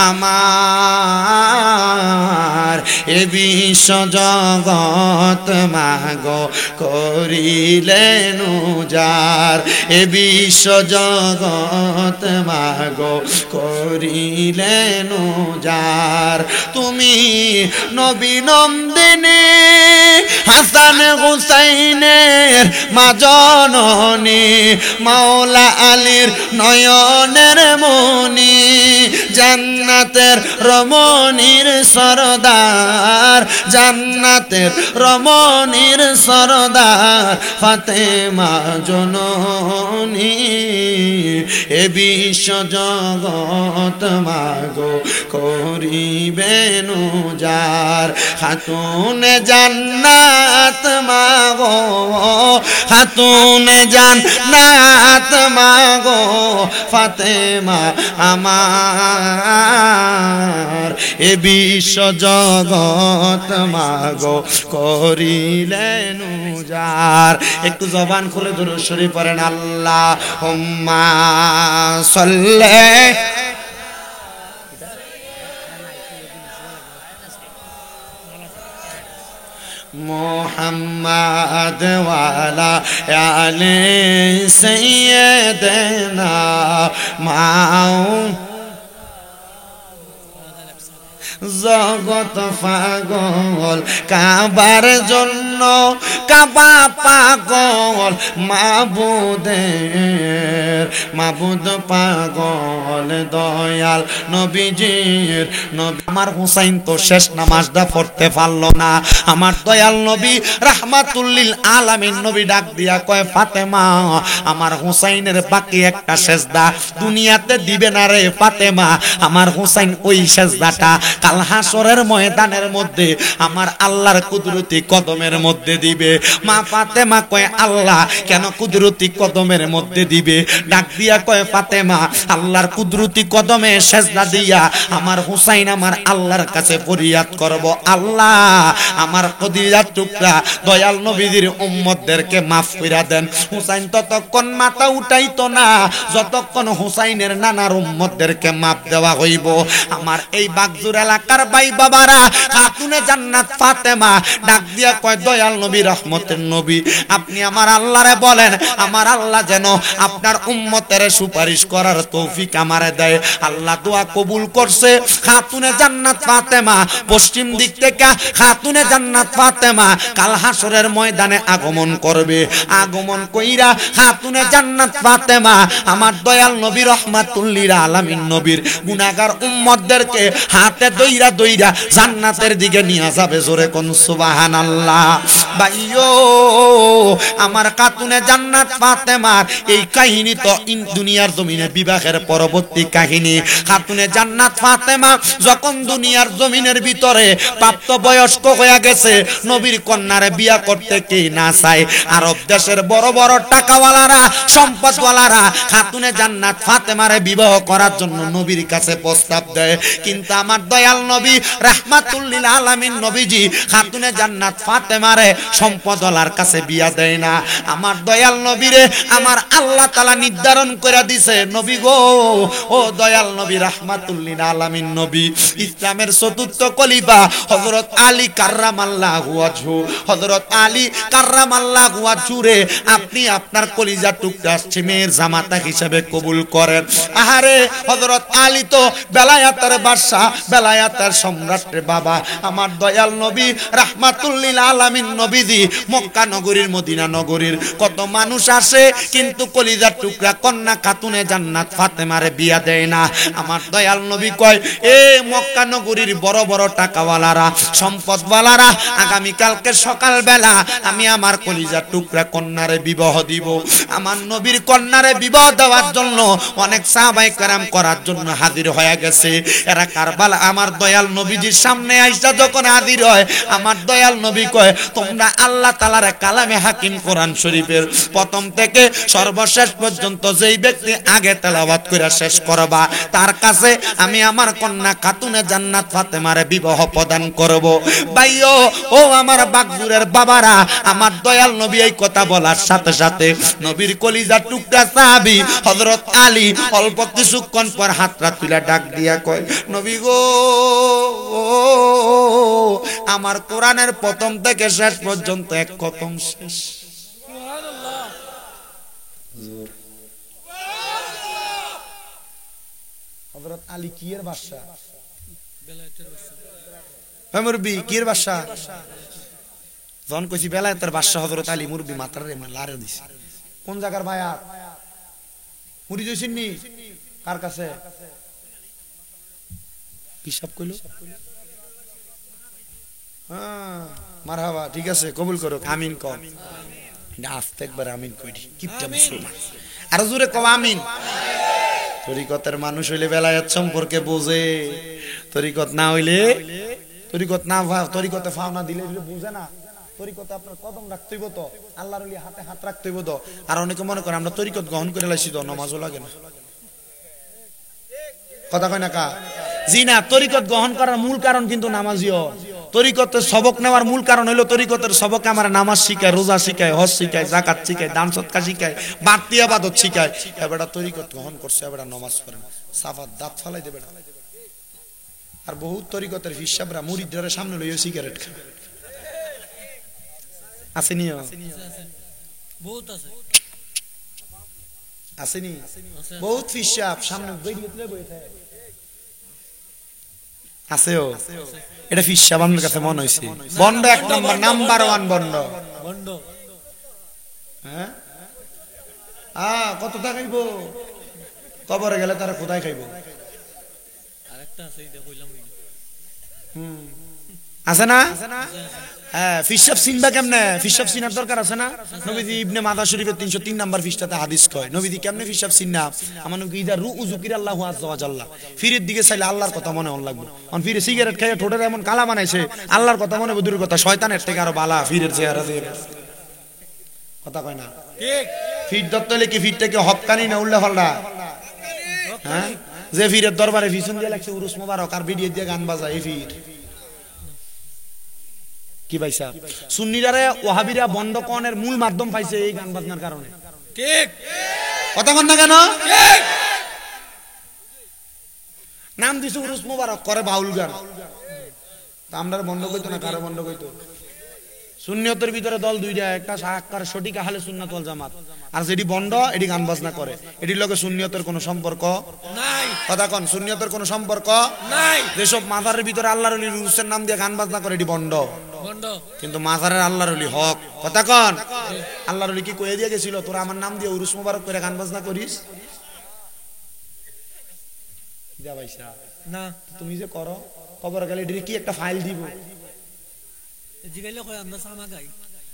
আমার এ বিশ্ব জগৎ মাগো করিলেন উজাড়, এ বিশ্ব জগৎ মাগো করিলেন উজাড়। তুমি নবী নন্দিনী হাসান হুসাইনের মা জননী, মাওলা আলীর নয়নের মনি, জান্নাতের রমণীর সরদার, জান্নাতের রমণীর সরদার ফাতেমা জননী এ বিশ্ব জগৎ মাগো করিবেন উজাড়। খাতুনে জান্নাত মাগো, খাতুনে জান্নাত মাগো ফাতেমা আমার এ বিশ্ব জগৎ মাগো করিলেন উজাড়। একটু জবান খুলে দুরূদ শরীফ পড়েন আল্লাহুম্মা সাল্লি মুহাম্মাদ ওয়ালা আলি সাইয়্যিদিনা মাও জগত পাগল কাবার জন্য, কাবা পাগল মাবুদের, মাবুদ পাগল দয়াল নবীজির নবী। আমার হুসাইন তো শেষ নামাজটা পড়তে পারলো না। আমার দয়াল নবী রাহমাতুল লিল আলামিন নবী ডাক দিয়া কয় ফাতেমা আমার হুসাইনের বাকি একটা সেজদা দুনিয়াতে দিবে না রে ফাতেমা। আমার হুসাইন ওই সেজদাটা কাল হাসরের ময়দানের মধ্যে আমার আল্লাহর কুদরতি কদমের মধ্যে দিবে। মা ফাতেমা কয় আল্লাহ কেন কুদরতি কদমের মধ্যে দিবে? ডাক দিয়া কয় ফাতেমা আল্লাহর কুদরতি কদমে সেজদা দিয়া আমার হুসাইন আমার আল্লাহর কাছে ফরিয়াদ করব, আল্লাহ আমার কদিজার টুকরা দয়াল নবীর উম্মতদেরকে মাফ কইরা দেন। হুসাইন ততক্ষণ মাথা উঠাইতো না যতক্ষণ হুসাইনের নানার উম্মতদেরকে মাফ দেওয়া হইব। আমার এই বাগজুর এলাকার ভাই বাবারা খাতুনে জান্নাত ফাতেমা ডাক দিয়া কয় দয়াল নবী রহমতের নবী আপনি আমার আল্লাহরে বলেন আমার আল্লাহ যেন আপনার উম্মতের সুপারিশ করার তৌফিক আমারে দেয়। আল্লাহ দোয়া কবুল করছে। খাতুনে জান্নাত ফাতেমা পশ্চিম দিক থেকে খাতুনে জান্নাত ফাতেমা কাল হাসরের ময়দানে আগমন করবে। আগমন কইরা খাতুনে জান্নাত ফাতেমা আমার দয়াল নবী রহমাতুল লিল আলামিন নবীর গুনাহগার উম্মতদেরকে হাতে দইরা দইরা জান্নাতের দিকে নিয়ে যাবে। জোরে কোন সুবহানাল্লাহ। ভাইও আমার খাতুনে জান্নাত ফাতেমার এই কাহিনী তো দুনিয়ার জমিনে বিবাহের পরবর্তী কাহিনী। খাতুনে জান্নাত ফাতেমা যখন দুনিয়ার জমিনের ভিতরে প্রাপ্ত বয়স্ক হয়ে গেছে, নবীর কন্যারে বিয়া করতে কে না চায়? আরব দেশের বড় বড় টাকাওয়ালারা সম্পদওয়ালারা খাতুনে জান্নাত ফাতেমারে বিবাহ করার জন্য নবীর কাছে প্রস্তাব দেয়। কিন্তু আমার দয়াল দয়াল নবী রাহমাতুল লিল আলামিন নবীজি খাতুনে জান্নাত ফাতেমারে সম্পদওয়ালার কাছে বিয়া দেয় না। আমার দয়াল নবীরে আমার আল্লাহ তাআলা নির্ধারণ করে দিছে নবী গো, ও দয়াল নবী রাহমাতুল লিল আলামিন নবী, ইসলামের চতুর্থ খলিফা হযরত আলী কাররামাল্লাহু ওয়াজহু, হযরত আলী কাররামাল্লাহু ওয়াজহু রে আপনি আপনার কলিজার টুকরা মেয়ের জামাতা হিসেবে কবুল করেন। আহারে হযরত আলী তো বেলায়াতের বাদশা, বেলায়াতের সম্রাট রে বাবা। আমার দয়াল নবী রাহমাতুল লিল আলামিন নবীজি মক্কা নগরীর মদিনা নগরীর কত মানুষ আসে, কিন্তু কলিজার টুকরা কন্যা খাতুনে জান্নাত ফাতেমারে বিয়া দেয় না। আমার দয়াল নবী কয়, এ মক্কা নগরীর বড় বড় টাকাওয়ালারা, সম্পদওয়ালারা, আগামী কালকে সকালবেলা আমি আমার কলিজার টুকরা কন্যারে বিবাহ দিব। আমার নবীর কন্যারে বিবাহ দেওয়ার জন্য অনেক সাহাবায়ে কেরাম করার জন্য হাজির হয়ে গেছে। এরা কারবালা আমার দয়াল নবীজির সামনে আইসা যখন হাজির হয়, আমার দয়াল নবী কয়, তোমরা আল্লাহ তাআলার কালামে হাকিম কোরআন শরীফের প্রথম থেকে সর্বশেষ পর্যন্ত যেই ব্যক্তি আগে তেলাওয়াত করে শেষ করবা, তার কাছে আমি আমার কন্যা খাতুনে জান্নাত ফাতেমারে বিবাহ প্রদান করব। ভাইও ও আমার বাগজুরের বাবারা, আমার দয়াল নবী এই কথা বলার সাথে সাথে নবীর কলিজার টুকরা সাহাবী হযরত আলী অল্প কিছুক্ষণ পর হাতটা তুলে ডাক দিয়া কয়, নবী গো, আমার কোরআনের প্রথম থেকে শেষ পর্যন্ত এক খতম শেষ। সুবহানাল্লাহ। হযরত আলী কিয়ের বাদশা? বেলায়েতের বাদশা। মুরবি কিয়ের বাদশা? জন কইছি বেলায়েতের বাদশা হযরত আলী। মুরবি মাথার রে লারে দিছে। কোন জায়গার ভাইয়া? মুড়ি জইছিননি কার কাছে? হিসাব কইলো। হ্যাঁ মারহাবা, ঠিক আছে, কবুল করো, আমিন কও। এটা আস্তে একবার আমিন কইডি, কিপটা মুসলমান। আর জোরে কও আমিন। তরিকতের মানুষ হইলে বেলায়েত সম্পর্কে বোঝে, তরিকত না হইলে, তরিকত না তরিকতে ফাও না দিলে বুঝে না। তরিকতে আপনার কদম রাখতে হইব তো, আল্লাহর ওলি হাতে হাত রাখতে হইব তো। আর অনেকে মনে করে আমরা তরিকত গ্রহণ করে লাইছি তো নামাজও লাগে না। কথা কয় না কা? জি না, তরিকত গ্রহণ করার মূল কারণ কিন্তু নামাজিও। তরিকতের সবক নেওয়ার মূল কারণ হলো তরিকতের সবকে আমার নামাজ শিখায়, রোজা শিখায়, হজ শিখায়, যাকাত শিখায়, দান সদকা শিখায়, বাড়তি ইবাদত শিখায়। এবারে তরিকত গ্রহণ করছে, এবারে নামাজ পড়ে না, সাফাত দাঁত ফালাই দেবে না। আর বহুত তরিকতের হিসাবরা মুরিদদের সামনে লইয়া সিগারেট খায়। আসেনি? বহুত আছে, আসেনি? বহুত হিসাব সামনে বেরিয়ে বই থাকে। আছেও? এটা ফিসাব আমার কাছে মনে হইছে বন্ড, এক নম্বর, নাম্বার 1 বন্ড। বন্ড হ্যাঁ, কত টাকা খাইবো? কবরে গেলে তারা কোথায় খাইবো? আরেকটা আছে, এটা কইলাম। আছে না? হ্যাঁ, ফিসাব চিনবা কেমনে? ফিসাব চিনার দরকার আছে না? নবীজি ইবনে মাদা শরীফের 303 নাম্বার পৃষ্ঠাতে হাদিস কয়, নবীজি কেমনে ফিসাব চিননা? আমার নবী ইদা রু উযুকির আল্লাহু আযজা ওয়া জাল্লা, ফিরের দিকে চাইলে আল্লাহর কথা মনে হন লাগবে। অন ফিরে সিগারেট খাইয়া ঠোঁটের এমন কালা বানাইছে, আল্লাহর কথা মনে বদুর কথা, শয়তানের থেকে আরো বালা ফিরের চেহারা দিয়ে। কথা কয় না? ঠিক। ফির দত্তলে কি ফিরটাকে হক্কানি না উল্টা পাল্টা? হ্যাঁ, যে ফিরের দরবারে ফিসুন দিয়ে লাগছে উরুস মোবারক আর ভিডিও দিয়ে গান বাজায়, এই ফির কি ভাইসা? সুন্নিরারে ওয়াহাবিরা বন্ধ করণের মূল মাধ্যম পাইছে এই গান বাজনার কারণে। ঠিক কথা বল না কেন? ঠিক। নাম দিছে উরুস মোবারক, করে বাউল গান। তা আমরা বন্ধ কইতো না, কারো বন্ধ কইতো? সুন্নিয়তের ভিতরে দল দুইটা, একটা সাক্কার সঠিক আহলে সুন্নাত ওয়াল জামাত, আর যেটি বন্ধ এটি গান বাজনা করে, এটির লগে সুন্নিয়তের কোনো সম্পর্ক নাই। কথা কোন? সুন্নিয়তের কোনো সম্পর্ক নাই। যেসব মাজারের ভিতরে আল্লাহর ওলি রুসের নাম দিয়ে গান বাজনা করে, এটি বন্ধ। কিন্তু মাজারের আল্লাহর ওলি হক। কথা কোন? আল্লাহর ওলি কি কয়ে দিয়ে গেছিল তোরা আমার নাম দিয়ে উরুস মোবারক করে গান বাজনা করিস? যা ভাইসা না, তুমি যে করো কবরে গেলে এটি কি একটা ফাইল দিব? জিগাইলে কয় আমরা সামা গাই।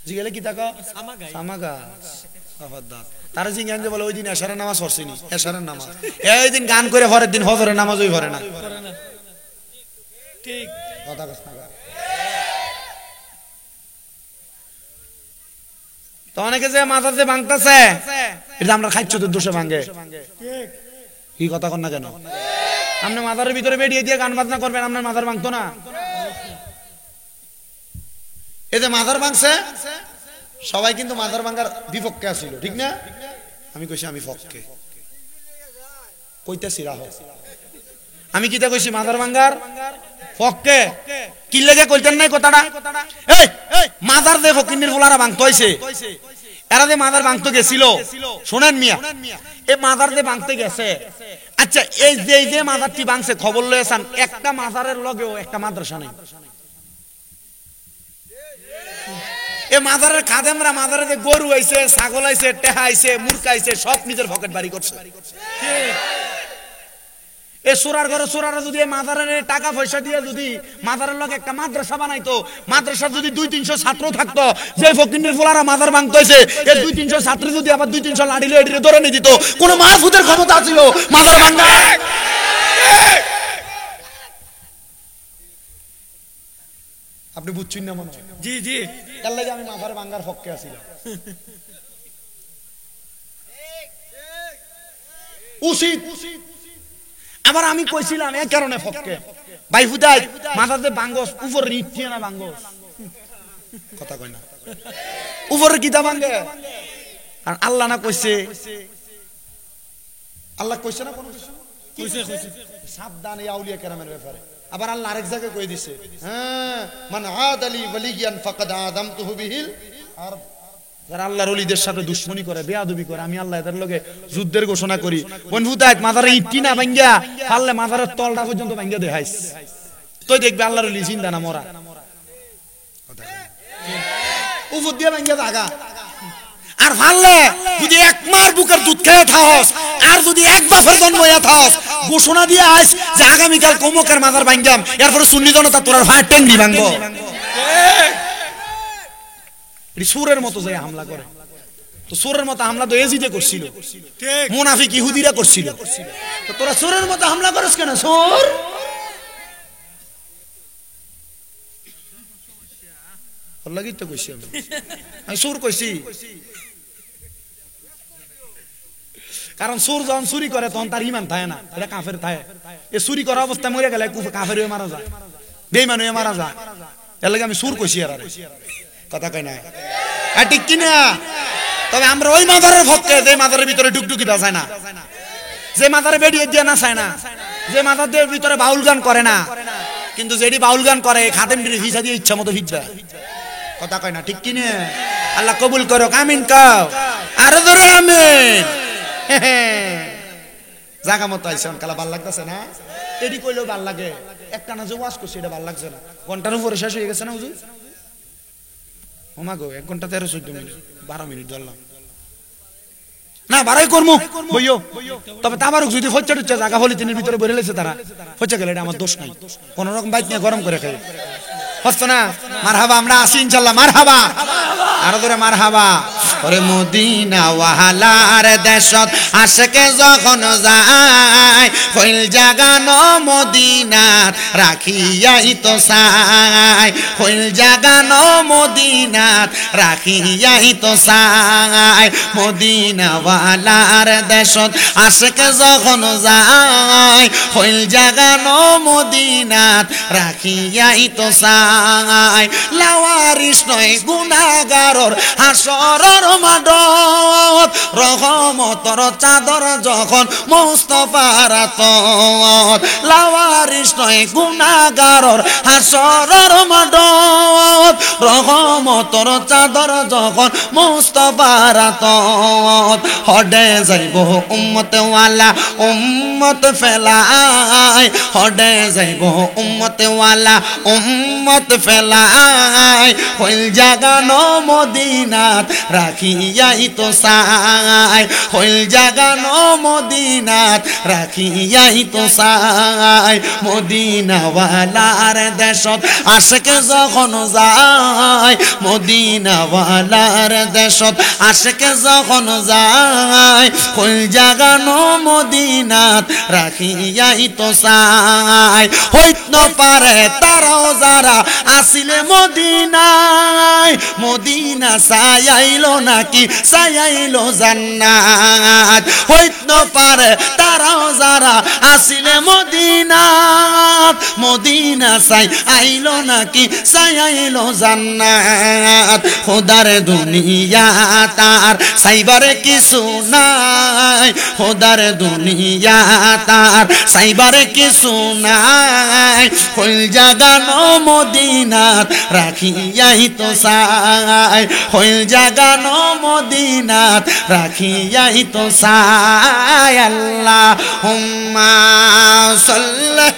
জিগাইলে কি টাকা? সামা গাই। সামা গা খবরদার। তারা জিগান যে বলে ওই দিন এশারের নামাজ পড়ছিনি, এশারের নামাজ এই দিন গান করে পরের দিন ফজরের নামাজই পড়ে না। ঠিক কথা কস না। তো অনেকে যে মাথা যে ভাঙতেছে, এটা আমরা খাইচ্ছদের দোষে ভাঙে। ঠিক কি কথা কন না কেন? আপনি মাথার ভিতরে বেরিয়ে দিয়ে গান বাজনা করবেন, আপনার মাথার ভাঙতো না? এতে মাথার ভাঙছে, সবাই কিন্তু মাথার ভাঙার বিপক্ষে আসিল, ঠিক না? আমি কইছি আমি পক্ষে, কইতেছি রাহ, আমি কিতা কইছি মাথার ভাঙার পক্ষে। কি লেগে কইতেন নাই কথাটা? এই মাথার দে ফকিন্নির ফুলারা ভাঙতে হইছে, এরা যে মাদার ভাঙতে গেছিল, শোনেন মিয়া, এই মাদার যে ভাঙতে গেছে, আচ্ছা এই যে মাদারটি ভাঙছে খবর লয়েছেন, একটা মাদারের লগেও একটা মাদ্রাসা নেই। এই মাদারের খাদেমরা মাদারে যে গরু আইছে, ছাগল আইছে, টেহা আইছে, মুরগা আইছে, সব নিজের পকেট বাড়ি করছে। এই সুরার ঘরে সুরারা যদি মাদারের টাকা পয়সা দিয়ে যদি মাদারের লগে একটা মাদ্রাসা বানাইতো, মাদ্রাসার যদি 200-300 ছাত্র থাকতো, যে ফকিন্নির ফুলারা মাদার ভাঙতে হইছে, এই 200-300 ছাত্র যদি আবার 200-300 লাড়িলে এডিরে ধরে নিয়ে দিত, কোন মাহফুজের ক্ষমতা ছিল মাদার ভাঙা? আপনি বুঝছেন না মনে হয়? জি জি, তার লাগে আমি মাদার ভাঙার পক্ষে আছিলাম। উচিত। আবার আমি কইছিলাম এই কারণে পক্ষে, ভাই হুদাই মাথাতে বাঙ্গস উপর রিটিয়ে না বাঙ্গস, কথা কই না, উপরে কিতা ভাঙে? আর আল্লাহ না কইছে, আল্লাহ কইছে না কোন কিছু? কইছে কইছে, সাবধান এই আউলিয়া কেরামের ব্যাপারে। আবার আল্লাহ আরেক জায়গায় কই দিছে, হ্যাঁ, মান আদালি ওয়ালিয়ান ফাকাদ আদামতুহু বিহিল আর, যারা আল্লাহর ওলিদের সাথে দুশমনি করে, বেয়াদবি করে, আমি আল্লাহ এদের লগে যুদ্ধের ঘোষণা করি। কোন ফুতায় মাথারে ইট্টি না ভাঙ্গা পারলে মাথার তলটা পর্যন্ত ভাঙ্গা দেখাইস, তুই দেখবে আল্লাহর ওলি জিন্দা না মরা, উপর দিয়ে ভাঙ্গা দাগা। আর পারলে যদি এক মার বুকের দুধ খেয়ে থাকস, আর যদি এক বাপের জন্ম হইয়া থাকস, ঘোষণা দিয়ে আইস যে আগামীকাল কমকের মাথার ভাঙ্গাম, এরপরে সুন্নি জনতা তোর ভাই টেঙ্গি ভাঙ্গো। সুরের মতো যে হামলা করে, তো সুরের মতো হামলা তো এজিদে করছিল, মুনাফিক ইহুদিরা করছিল, তো তোরা সুরের মতো হামলা করিস কেন? সুর লাগি তো কইছি, আমি সুর কইছি, কারণ সুর যখন চুরি করে তখন তার ইমান থাকে না, এটা কাফের থাকে। এ চুরি করা অবস্থায় মরে গেলে কাফের হয়ে মারা যায়, বেঈমান হয়ে মারা যায়, এর লাগে আমি সুর কইছি। আর কথা কয় না ঠিক কিনা? তবে আমরা ওই মাদারের পক্ষে যে মাদারের ভিতরে ডুকডুকি বাজায় না, যে মাদারে বেরিয়ে দিয়ে না চায় না, যে মাদারদের ভিতরে বাউল গান করে না, কিন্তু যেটি বাউল গান করে খাদেমটির ভিসা দিয়ে ইচ্ছা মতো ভিজা। কথা কয় না ঠিক কিনা? আল্লাহ কবুল করো, আমিন কাও, আরো ধরে আমিন। জাগা মতো আইছে কালা, ভাল লাগতেছে না? এটি কইলেও ভাল লাগে, একটা না যে ওয়াজ করছি এটা ভাল লাগছে না, ঘন্টার উপরে শেষ হয়ে গেছে না হুজুর? ওমাগো 1 ঘন্টা 13-14 মিনিট, 12 মিনিট ধরলাম না, বাড়াই করমু বইও। তবে তাবারক যদি ফচ্চা টুচ্চা জায়গা হলিতিনের ভিতরে বেরে লেছে, তারা ফচ্চা গেলে এটা আমার দোষ নাই, কোন রকম বাইক নিয়ে গরম করে খাই হচ্ছে না। মারহাবা, আমরা আসি ইনশাল্লাহ, মারহাবা, আরো ধরে মারহাবা। ওরে মদিনা ওয়ালার দেশত আশকে যখন যায়, কইল জাগানো মদিনাত রাখিয়াই তো চাই, কইল জাগানো মদিনাত রাখিয়াই তো চাই। মদিনা ওয়ালার দেশত আশকে যখন যায়, কইল জাগানো মদিনাত রাখিয়াই তো চাই। লাওয়ারিস নয় গুনাহগারর হাসরের মাডত, রহমতর চাদর যখন মুস্তাফার আতত। লাওয়ারিস নয় গুনাহগারর হাসরের মাডত, রহমতর চাদর যখন মুস্তাফার আতত। হডে যাইব উম্মত ওয়ালা উম্মত ফেলাই, হডে যাইব উম্মত ওয়ালা উম্মত ফেলাই। হইল জাগানো মদিনাত রাখিয়াই তো চাই, হইল জাগানো মদিনাত রাখিয়াই তো চাই। মদিনা ওয়ালার দেশত আশকে যখন যায়, মদিনা ওয়ালার দেশত আশকে যখন যায়, হইল জাগানো মদিনাত মদিনাত রাখিয়াই তো চাই হইত না পারে তারাও যারা আসিলে মদিনায় মদিনা চাইলো নাকি চাইলো জান্নাত হইত না পারে তারাও যারা আসিলে মদিনাত মদিনা চাই আইলো নাকি চাইলো জান্নাত খোদার দুনিয়া তার সাইবারে কিছু নাই খোদার দুনিয়া তার সাইবারে কিছু নাই কইল জাগানো মদিনাত রাখিয়াই তো চাই কইল জাগানো মদিনাত রাখিয়াই তো চাই আল্লাহুম্মা সাল্লি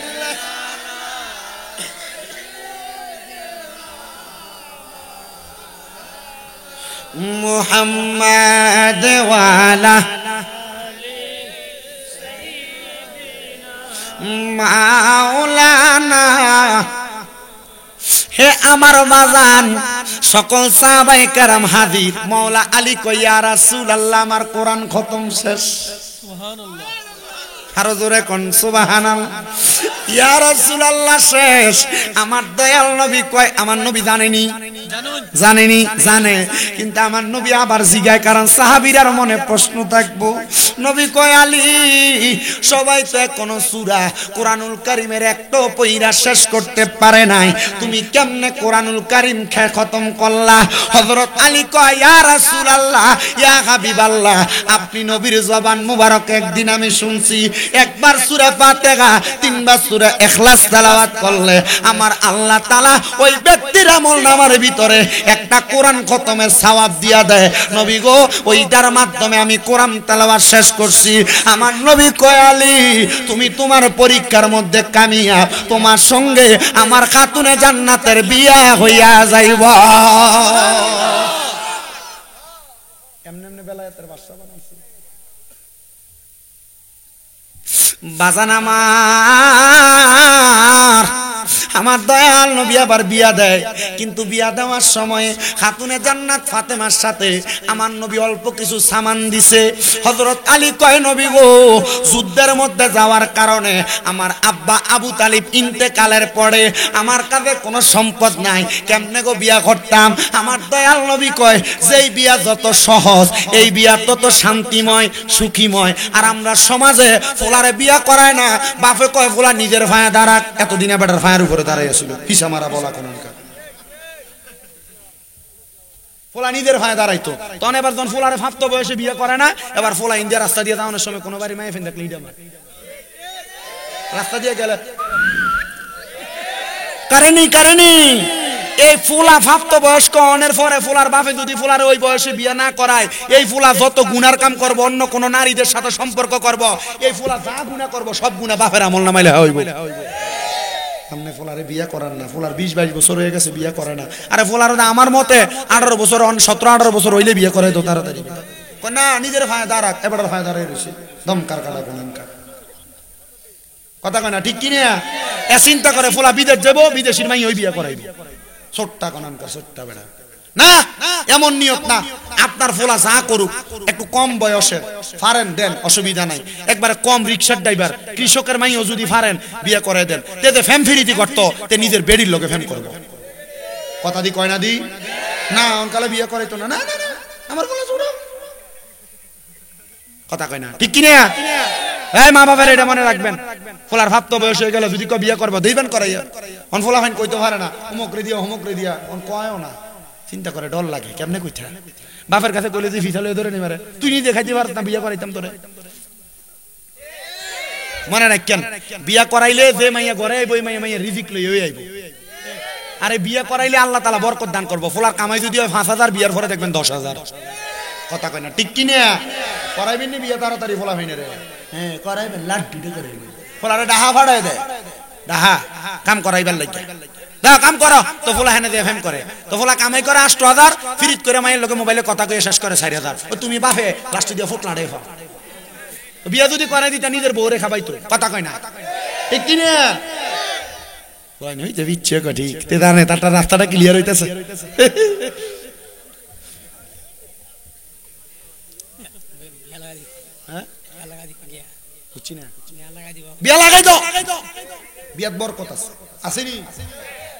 মুহাম্মাদ ওয়ালা মাওলানা হে আমার বাজান সকল সাহাবায়ে কেরাম হাজির মাওলা আলী কই ইয়া রাসূলুল্লাহ আমার কোরআন খতম শেষ সুবহানাল্লাহ আরো জোরে কোন সুবহানাল্লাহ ইয়া রাসূলুল্লাহ শেষ আমার দয়াল নবী কয় আমার নবী জানেনি জানেনি জানে কিন্তু আমার নবী আবার জিগায় কারণ সাহাবীরার মনে প্রশ্ন থাকবো নবী কয় আলী সবাই তো এখনো সূরা কোরআনুল কারীমের একটা পয়রা শেষ করতে পারে নাই তুমি কেমনে কোরআনুল কারীম খতম করলা হযরত আলী কয় ইয়া রাসূলুল্লাহ ইয়া হাবিবাল্লাহ আপনি নবীর জবান মুবারক একদিন আমি শুনছি একবার সূরা ফাতিহা তিনবার সূরা ইখলাস তেলাওয়াত করলে আমার আল্লাহ তাআলা ওই ব্যক্তির আমলনামার ভিতরে একটা কোরআন খতমের সওয়াব দিয়া দেয় নবী গো ওইটার মাধ্যমে আমি কোরআন তেলাওয়াত শেষ করছি আমার নবী কয় আলী তুমি তোমার পরীক্ষার মধ্যে কামিয়াব তোমার সঙ্গে আমার খাতুনে জান্নাতের বিয়া হইয়া যাইবা এমনি এমনি বেলায়েতের বাদশা বানাইছে বাজান আমার দয়াল নবী আবার বিয়া দেয় কিন্তু বিয়া দেওয়ার সময় খাতুনে জান্নাত ফাতেমার সাথে আমার নবী অল্প কিছু সামান দিছে হযরত আলী কয় নবী গো যুদ্ধের মধ্যে যাওয়ার কারণে আমার আব্বা আবু তালিব ইন্তেকালের পরে আমার কাছে কোনো সম্পদ নাই কেমনে গো বিয়া করতাম আমার দয়াল নবী কয় যেই বিয়া যত সহজ এই বিয়া তত শান্তিময় সুখীময় আর আমরা সমাজে ফোলারে বিয়া করায় না বাপে কয় ফোলা নিজের ভায়া দাঁড়াক এতদিনে বেটার ভায়ার উপরে দাঁড়াইছিল হিসা মারা বলা কোন ফোলা নিজের ভায়া দাঁড়াইতো তখন এবার যখন ফোলারে ফাঁপতো বয়সে বিয়ে করে না এবার ফোলা ইন্ডিয়া রাস্তা দিয়ে যাওয়ানোর সময় কোনো বাড়ি মায়ে ফেন দেখলে রাস্তা দিয়ে গেলে কারেনি এই ফুলা প্রাপ্ত বয়স্ক অনের পরে ফুলার বাপে যদি ফুলার ওই বয়সে বিয়ে না করায় এই ফুলা যত গুনার কাম করব অন্য কোন নারীদের সাথে সম্পর্ক করব এই ফুলা যা গুনাহ করব সব গুনাহ বাপের আমল নামাইলে হইব সামনে ফুলারে বিয়ে করার না ফুলার 20-22 বছর হয়ে গেছে বিয়ে করে না আরে ফুলার আমার মতে 18 বছর 17-18 বছর হইলে বিয়ে করে তো তাড়াতাড়ি না নিজের ভাই দাঁড়াক এবার ভাই দাঁড়াই রইছে দমকার কাটা গুনানকার কথা কয় না ঠিক কি না এ চিন্তা করে ফুলা বিদেশ যাব বিদেশির মাই ওই বিয়ে করাইবে ছোট্টা কোনানকার ছোট্টা বেড়া না এমন নিয়ত না আপনার ফোলা যা করুক একটু কম বয়সের ফারেন দেন অসুবিধা নাই একবারে কম রিকশার ড্রাইভার কৃষকের মাইও যদি ফারেন বিয়ে করে দেন তেতে ফ্যাম ফিরিতি করত তে নিজের বেডির লোকে ফ্যাম করব কথা দি কয় না দি না অনকালে বিয়ে করে তো না না আমার ফোলা ছোট কথা কয় না ঠিক কি না এই মা বাবার এটা মনে রাখবেন ফোলার ভাব তো বয়স হয়ে গেল যদি কো বিয়ে করব দেইবেন করাইয়া অন ফোলা ফাইন কইতে পারে না অমুক রে দিয়া অন কয়ও না চিন্তা করে ডর লাগে কেমনে কইতা বাপের কাছে কইলে যে ফিসালে ধরে নি মারে তুই নিজে খাইতে পারছ না বিয়ে করাইতাম তোরে মনে রাখেন বিয়ে করাইলে যে মাইয়া ঘরে আইবো মাইয়া রিজিক লই আইবো আরে বিয়ে করাইলে আল্লাহ তাআলা বরকত দান করব ফোলার কামাই যদি হয় 5000 বিয়ার পরে দেখবেন 10000 কথা কয় না ঠিক কি না করাইবেন নি বিয়ে তাড়াতাড়ি ফোলা হইনে রে হ্যাঁ করাইবেন লাড্ডুটা করাইবেন ফোলারে ডাহা ফাড়ায় দেয় ডাহা কাম করাইবার লাগে দাও কাম করো তো ফোলা হেনে দিয়ে ফেম করে তো ফোলা কামাই করে 8000 ফিরিত করে মায়ের লোকে মোবাইলে কথা কয়ে শেষ করে 4000 ও তুমি বাপে লাস্ট দিয়ে ফুটলা রে ফা বিয়া যদি করাই দিতা নিজের বউরে খাবাইতো কথা কয় না ঠিক কি না কয় নই যে বিচ্ছে কো ঠিক তে জানে তারটা রাস্তাটা ক্লিয়ার হইতাছে বুঝছি না বিয়া লাগাই দাও বিয়াত বরকত আছে আসেনি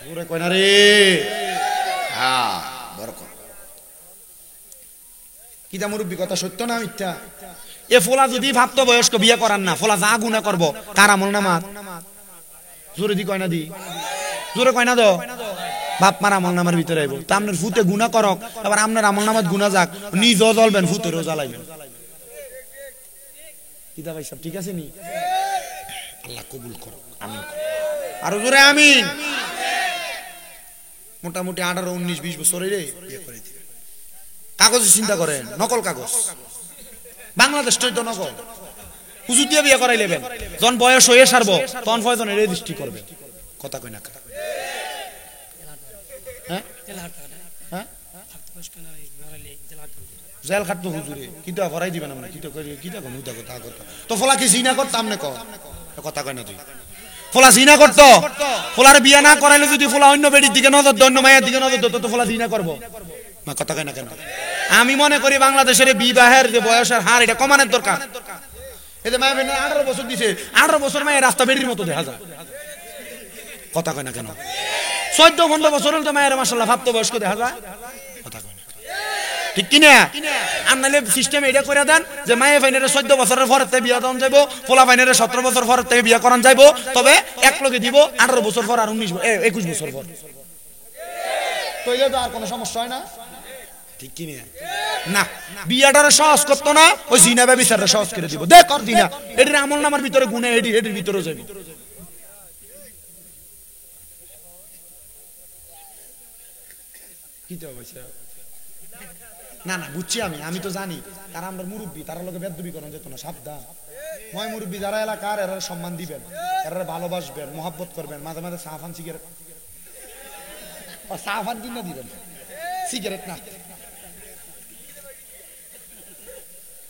জোরে কয় না রে হ্যাঁ বরকত কিতা মুরব্বী কথা সত্য না মিথ্যা এ ফোলা যদি ভাবতো বয়স্ক বিয়ে করার না ফোলা যা গুনাহ করব কার আমল নামাত জোরে দি কয় না দি জোরে কয় না দো বাপ মার আমল নামার ভিতরে আইব তা আপনার ফুতে গুনাহ করক আবার আপনার আমল নামাত গুনাহ যাক নিজও জ্বলবেন ফুতেরও জ্বালাইবেন কিতা ভাই সব ঠিক আছে নি আল্লাহ কবুল করুন আমিন আর জোরে আমিন মোটামুটি 18 19 20 বছরের বিয়ে করে দিবেন কাগজ চিন্তা করেন নকল কাগজ বাংলাদেশ তো নকল হুজুর দিয়ে বিয়ে করাই নেবেন যখন বয়স হয়ে সারবো তখন ফয়জন রেজিস্ট্রি করবে কথা কই না হ্যাঁ হ্যাঁ জেল খাটতো হুজুরে কিটা ভরাই দিবেন আমরা কিটা করি কিটা কোন হুদা কথা কথা তো ফলা কি জিনা করতাম না কথা কয় না তুই ফলা জিনা করতো ফলার বিয়ে না করাইলে যদি ফলা অন্য বেডির দিকে নজর অন্য মায়ের দিকে নজর দিত তো ফলা জিনা করবো না কথা কয় না কেন আমি মনে করি বাংলাদেশের বিবাহের যে বয়সের হার এটা কমানোর দরকার এতে মায়ের 18 বছর দিছে 18 বছর মায়ের রাস্তা বেরির মতো দেখা যায় কথা কয় না কেন 14-15 বছর হলে তো মায়ের মাশাআল্লাহ ভাবতো বয়স্ক দেখা যায় কথা কয় না ঠিক কি না আনলে সিস্টেম এটা করে দেন যে মায়ের ফাইনারে 14 বছরের পরে তে বিয়া দান যাইবো পোলা ফাইনারে 17 বছর পরে তে বিয়া করান যাইবো তবে এক লগে দিব 18 বছর পর আর 21 বছর পর কইলে তো আর কোনো সমস্যা হয় না ঠিক কি না বিয়াটারে সহজ করতো না ওই জিনা ব্যভিচারটা সহজ করে দিব দেখ কর দিনা এটির আমল নামার ভিতরে গুনাহ এটির ভিতরে যাবে কি তো হইছে না না বুঝছি আমি তো জানি তারা আমরা মুরব্বি তারা লোকে বেদবি করেন যেত না সাবধান মই মুরব্বি যারা এলাকার এরা সম্মান দিবেন এরা ভালোবাসবেন মহব্বত করবেন মাঝে মাঝে সাফান সিগারেট সাফান কিনা দিবেন সিগারেট না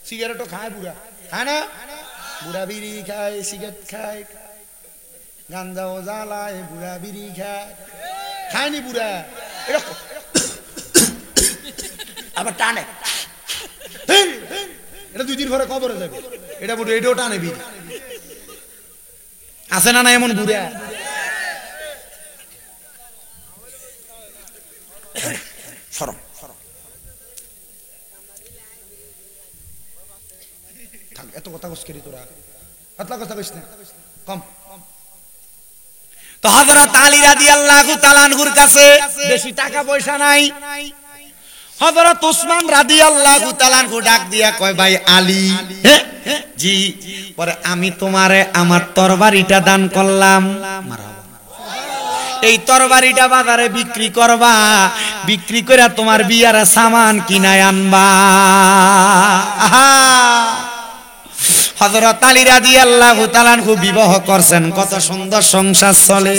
সিগারেটও খায় বুড়া খায় না বুড়া বিড়ি খায় সিগারেট খায় গাঞ্জাও জ্বালায় বুড়া বিড়ি খায় খায়নি বুড়া এটা আবার টানে এটা 2 দিন পরে কবরে যাবে এটা বুড়ো এটাও টানে বিড়ি আছে না না এমন বুড়া শরম থাক এত কথা কইস করি তোরা এতলা কথা কইস না কম তো হযরত আলী রাদিয়াল্লাহু তাআলা আনহুর কাছে বেশি টাকা পয়সা নাই হযরত ওসমান রাদিয়াল্লাহু তাআলা আনহু ডাক দিয়া কয় ভাই আলী জি পরে আমি তোমারে আমার তরবারিটা দান করলাম এই তরবারিটা বাজারে বিক্রি করবা বিক্রি করে তোমার বিয়ার সামান কিনায় আনবা হযরত আলী রাদিয়াল্লাহু তাআলা আনহু বিবাহ করছেন কত সুন্দর সংসার চলে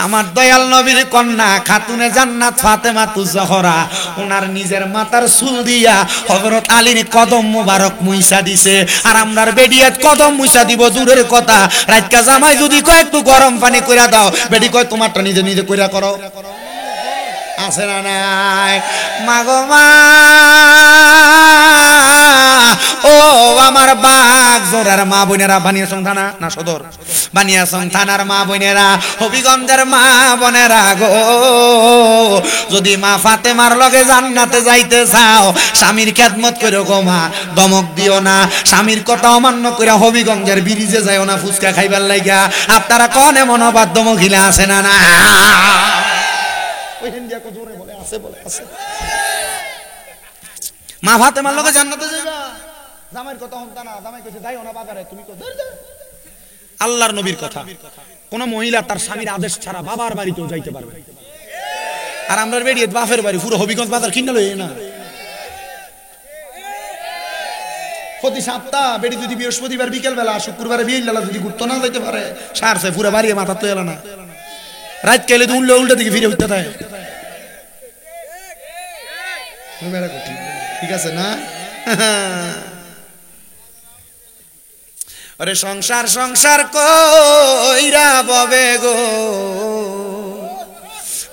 আমার দয়াল নবীর কন্যা খাতুনে জান্নাত ফাতেমা তুজহরা ওনার নিজের মাথার চুল দিয়া হযরত আলীর কদম মোবারক মুইসা দিছে আর আমরার বেডিয়াত কদম মুইসা দিব দূরের কথা রাতকা জামাই যদি কয় একটু গরম পানি কইরা দাও বেডি কয় তোমারটা নিজে নিজে কইরা করো আছে না নাই মাগো মা ও আমার বাপ জোরার মা বোনেরা বানিয়াচং থানা না সদর বানিয়াচং থানার মা বোনেরা হবিগঞ্জের মা বোনেরা গো যদি মা ফাতেমার লগে জান্নাতে যাইতে চাও স্বামীর খেদমত করো গো মা দমক দিও না স্বামীর কথা অমান্য করে হবিগঞ্জের ব্রিজে যাইও না ফুচকা খাইবার লাগা আপনারা কোন এমন অবাধ্য মহিলা আছে না না ওই হিন্দিয়া কত জোরে বলে আছে মা ফাতেমার লগে জান্নাতে যাইবা জামাইর কথা হন্তা না জামাই কইছে যাইও না বাজারে তুমি কই আল্লাহর নবীর কথা কোন মহিলা তার স্বামীর আদেশ ছাড়া বাবার বাড়িতেও যাইতে পারবে আর আমরার বেরিয়ে বাপের বাড়ি পুরো হবিগঞ্জ বাজার কিনা লই না প্রতি সপ্তাহ বেড়ি যদি বৃহস্পতিবার বিকেল বেলা শুক্রবারে বিয়েলা যদি ঘুরতো না যাইতে পারে সারছে পুরো বাড়ি মাথা তো এলো না রাত কেলে তো উল্টা দিকে ফিরে উঠতে থাকে ঠিক আছে না আরে সংসার সংসার কইরা ববে গো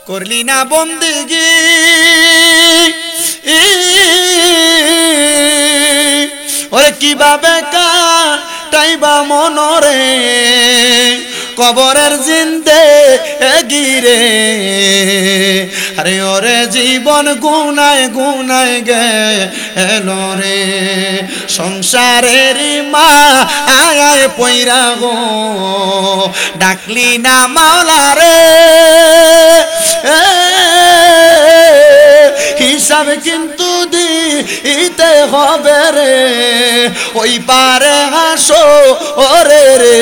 করলি না বন্দেগি ওরে কিভাবে কাটাই যাইবা মনরে কবরের জিন্দে গিরে আরে ওরে জীবন গুনায় গুনায় গেল রে সংসারের মা আয় পয়রা গো ডাকলি না মাওলা রে হিসাব কিন্তু দিতে হবে রে ওই পারে হাসো ওরে রে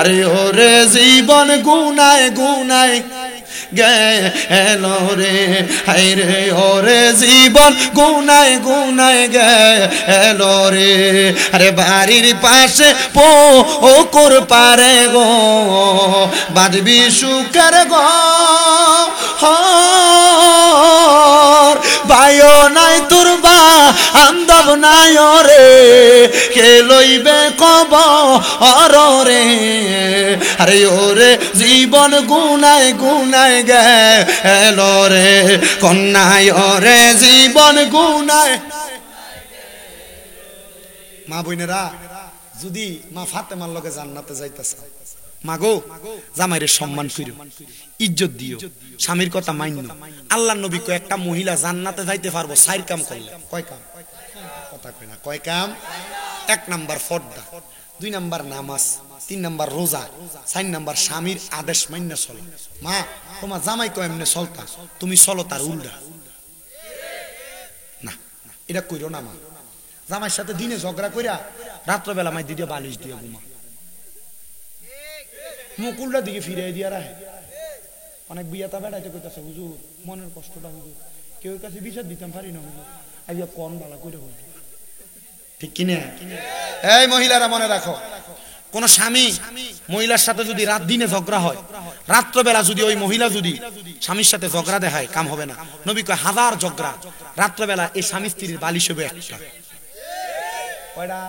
আরে ওরে জীবন গুনায় গুনায় গেল রে হায় রে ওরে জীবন গুনায় গুনায় গেল রে আরে বাড়ির পাশে পুকুর পারে গো বাজবি সুখের গো ভাইও নাই তোর বান্ধব নাই রে কে লইবে কবর রে আরে ওরে জীবন গুনায় গুনায় গেল রে কন্যায় ওরে জীবন গুনায়। মা বোনেরা যদি মা ফাতেমার লগে জান্নাতে যাইতেছে মাগো জামাইরে সম্মান কইরো ইজ্জত দিও স্বামীর কথা মাইনো আল্লাহর নবী কয় একটা মহিলা জান্নাতে যাইতে পারবো চার কাম করলে কয় কাম কথা কয় না কয় কাম এক নাম্বার পর্দা দুই নাম্বার নামাজ তিন নাম্বার রোজা চার নাম্বার স্বামীর আদেশ মান্য চলো মা তোমার জামাই কয় এমনি চলতা তুমি চলো তার উল্টা না এটা কইরো না মা জামাইয়ের সাথে দিনে ঝগড়া কইরা রাত্রবেলা মাই দিদিয়া বালিশ দিয়ে ঘুমা মুকুলটা দিকে ফিরে দিয়া রাখে অনেক বিয়াতা বেড়াইতে কইতাছে হুজুর মনের কষ্টটা হুজুর কেউ কাছে বিচার দিতাম পারি না হুজুর আইয়া কোন বালা কইরা হুজুর ঠিক কিনা এই মহিলারা মনে রাখো কোন স্বামী মহিলার সাথে যদি রাত দিনে ঝগড়া হয় রাত্রবেলা যদি ওই মহিলা যদি স্বামীর সাথে ঝগড়া দেখায় কাম হবে না নবী কয় হাজার ঝগড়া রাত্রবেলা এই স্বামী স্ত্রীর বালিশ হবে একটা কয়টা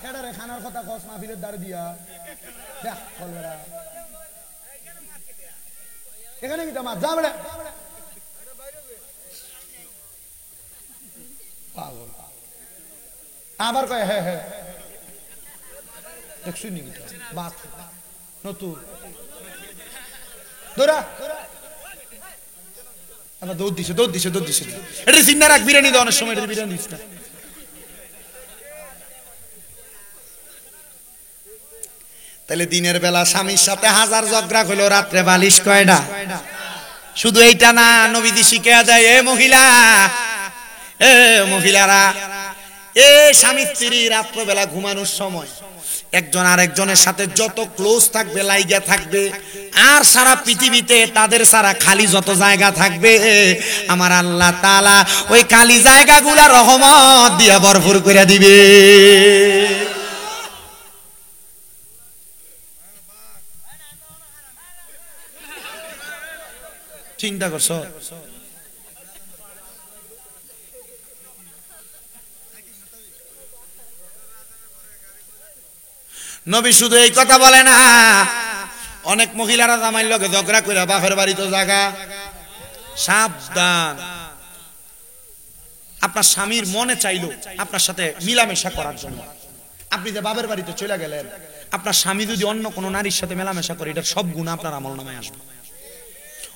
কেডারে খানার কথা কস মাহফিলের দাঁড় দিয়া দেখ কলবেরা এখানে কি তোমার যা বেড়া পাগল আবার কয় হ্যাঁ হ্যাঁ দেখছুই নাকি বাত নতুন দৌড়া আবার দৌড় দিছে দৌড় দিছে দৌড় দিছে এটা চিন্তা রাখ বিরিয়ানি দেওয়ার সময় এটা বিরিয়ানি দিস না তাহলে দিনের বেলা স্বামীর সাথে হাজার ঝগড়া হলো রাত্রে বালিশ কয়টা শুধু এইটা না নবীজি শিখিয়ে দেয় এ মহিলারা এ স্বামী স্ত্রী রাত্রবেলা ঘুমানোর সময় একজন আরেকজনের সাথে যত ক্লোজ থাকবে লাইগা থাকবে আর সারা পৃথিবীতে তাদের সারা খালি যত জায়গা থাকবে আমার আল্লাহ তাআলা ওই খালি জায়গাগুলা রহমত দিয়ে ভরপুর করে দিবে চিন্তা করছো নবী শুধু এই কথা বলে না অনেক মহিলারা জামাইর লগে ঝগড়া করে বাপের বাড়ি তো জায়গা সাবধান আপনার স্বামীর মনে চাইলো আপনার সাথে মিলামেশা করার জন্য আপনি যে বাপের বাড়িতে চলে গেলেন আপনার স্বামী যদি অন্য কোনো নারীর সাথে মেলামেশা করে এটার সব গুণ আপনার আমলনামায় আসবে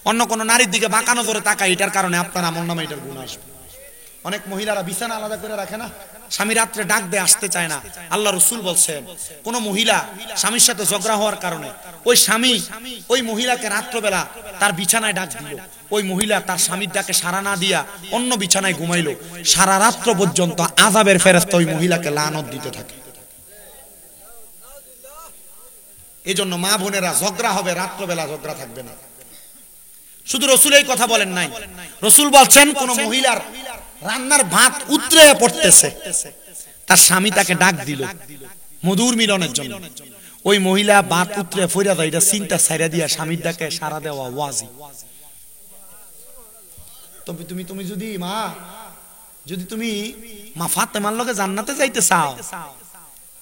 অন্য কোনো নারীর দিকে বাঁকা নজরে তাকায় এটার কারণে আপনার আমলনামায় এটার গুণ আসবে অনেক মহিলারা বিছানা আলাদা করে রাখে না স্বামী রাত্রে ডাক দিয়ে আসতে চায় না আল্লাহ রাসূল বলছেন কোন মহিলা স্বামীর সাথে ঝগড়া হওয়ার কারণে ওই স্বামী ওই মহিলাকে রাত্রবেলা তার বিছানায় ডাক দিল ওই মহিলা তার স্বামীর ডাকে সাড়া না দিয়া অন্য বিছানায় ঘুমাইলো সারা রাত্র পর্যন্ত আযাবের ফেরেশতা ওই মহিলাকে লানত দিতে থাকে এজন্য মা বোনেরা ঝগড়া হবে রাত্রবেলা ঝগড়া থাকবে না শুধু রাসূল এই কথা বলেন নাই রাসূল বলছেন কোন মহিলার রান্নার ভাত উতরে পড়তেছে তার স্বামী তাকে ডাক দিল মধুর মিলনের জন্য ওই মহিলা ভাত উতরে ফইরা যায় এটা চিন্তা ছাইরা দিয়া স্বামীর ডাকে সাড়া দেওয়া ওয়াজি তবে তুমি যদি মা ফাতেমার লগে জান্নাতে যাইতে চাও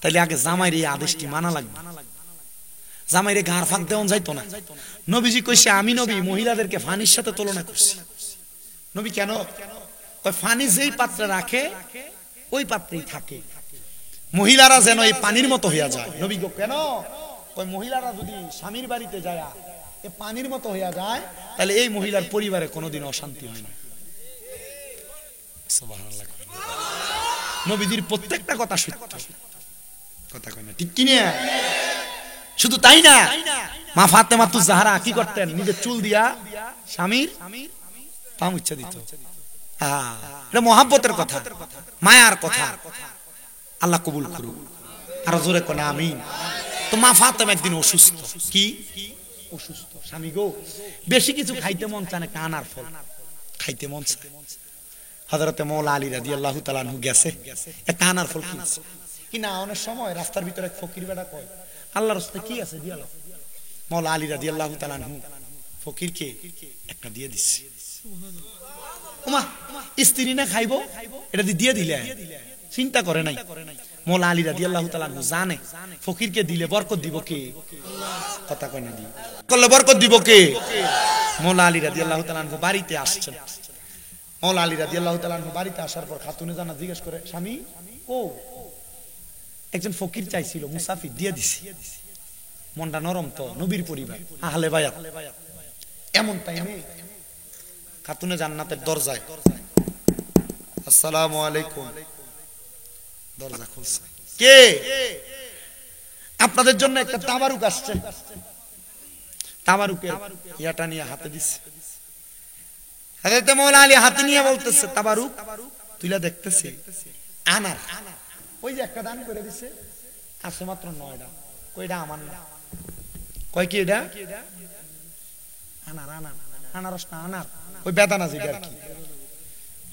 তাহলে আগে জামাইর এই আদেশটি মানা লাগবে জামাইরে ঘাড় ফাঁক দেওয়া যাইতো না নবীজি কইছে আমি নবী মহিলাদেরকে ফানির সাথে তুলনা করছি নবী কেন ফানি যেই পাত্রে রাখে ওই পাত্রেই থাকে মহিলারা যেন এই পানির মতো হইয়া যায়। নবী গো কেন? ওই মহিলারা যদি স্বামীর বাড়িতে যায় এই পানির মতো হইয়া যায়, তাহলে এই মহিলার পরিবারে কোনোদিন অশান্তি হয় না। সুবহানাল্লাহ। নবীজির প্রত্যেকটা কথা সত্য, কথা কয় না, ঠিক কি না? শুধু তাই না, মা ফাতেমা তু জাহরা কি করতেন? নিজের চুল দিয়া স্বামীর পা মুছা দিত। এটা মহাব্বতের কথা, মায়ার কথা। আল্লাহ কবুল করুক। আরো জোরে কোন আমিন। তো মা ফাতেমা একদিন অসুস্থ। কি অসুস্থ? স্বামী গো বেশি কিছু খাইতে মন চায় না, কানার ফল খাইতে মন চায়। হযরতে মওলা আলী রাদিয়াল্লাহু তাআলা আনহু গেছে এক কানার ফল কিনছে। কিনা অনেক সময় রাস্তার ভিতরে এক ফকির বেটা কয়, আল্লাহর রাস্তায় কি আছে দিয়ালো। মওলা আলী রাদিয়াল্লাহু তাআলা আনহু ফকিরকে একটা দিয়ে দিচ্ছে। ওমা স্ত্রী না খাইবো, এটা দিয়ে দিলে চিন্তা করে নাই। মওলা আলী রাদিয়াল্লাহু তাআলা আনহু জানে ফকিরকে দিলে বরকত দিব কে? কথা কয় না, দি করলে বরকত দিব কে? মওলা আলী রাদিয়াল্লাহু তাআলা আনহু বাড়িতে আসছেন। মওলা আলী রাদিয়াল্লাহু তাআলা আনহু বাড়িতে আসার পর খাতুনে জান্নাত জিজ্ঞেস করে, স্বামী ও একজন ফকির চাইছিল, মুসাফির দিয়ে দিছি। মনটা নরম তো, নবীর পরিবার, আহলে বায়াত। এমন টাইমে খাতুনে জান্নাতের দরজায়, আসসালামু আলাইকুম, দরজা খুলছে। কে? আপনাদের জন্য একটা তাবারুক আসছে। তাবারুকের ইয়াটা নিয়ে হাতে দিচ্ছে। হযরত মওলা আলী হাতে নিয়ে বলতেছে, তাবারুক তুইলা দেখতেছি আনার। ওই যে একটা দান করে দিছে, আছে মাত্র 9টা। কয়টা আমার না? কয় কি এটা? আনার, আনার, আনারস না, আনার ওই বেদানা যেটা আর কি,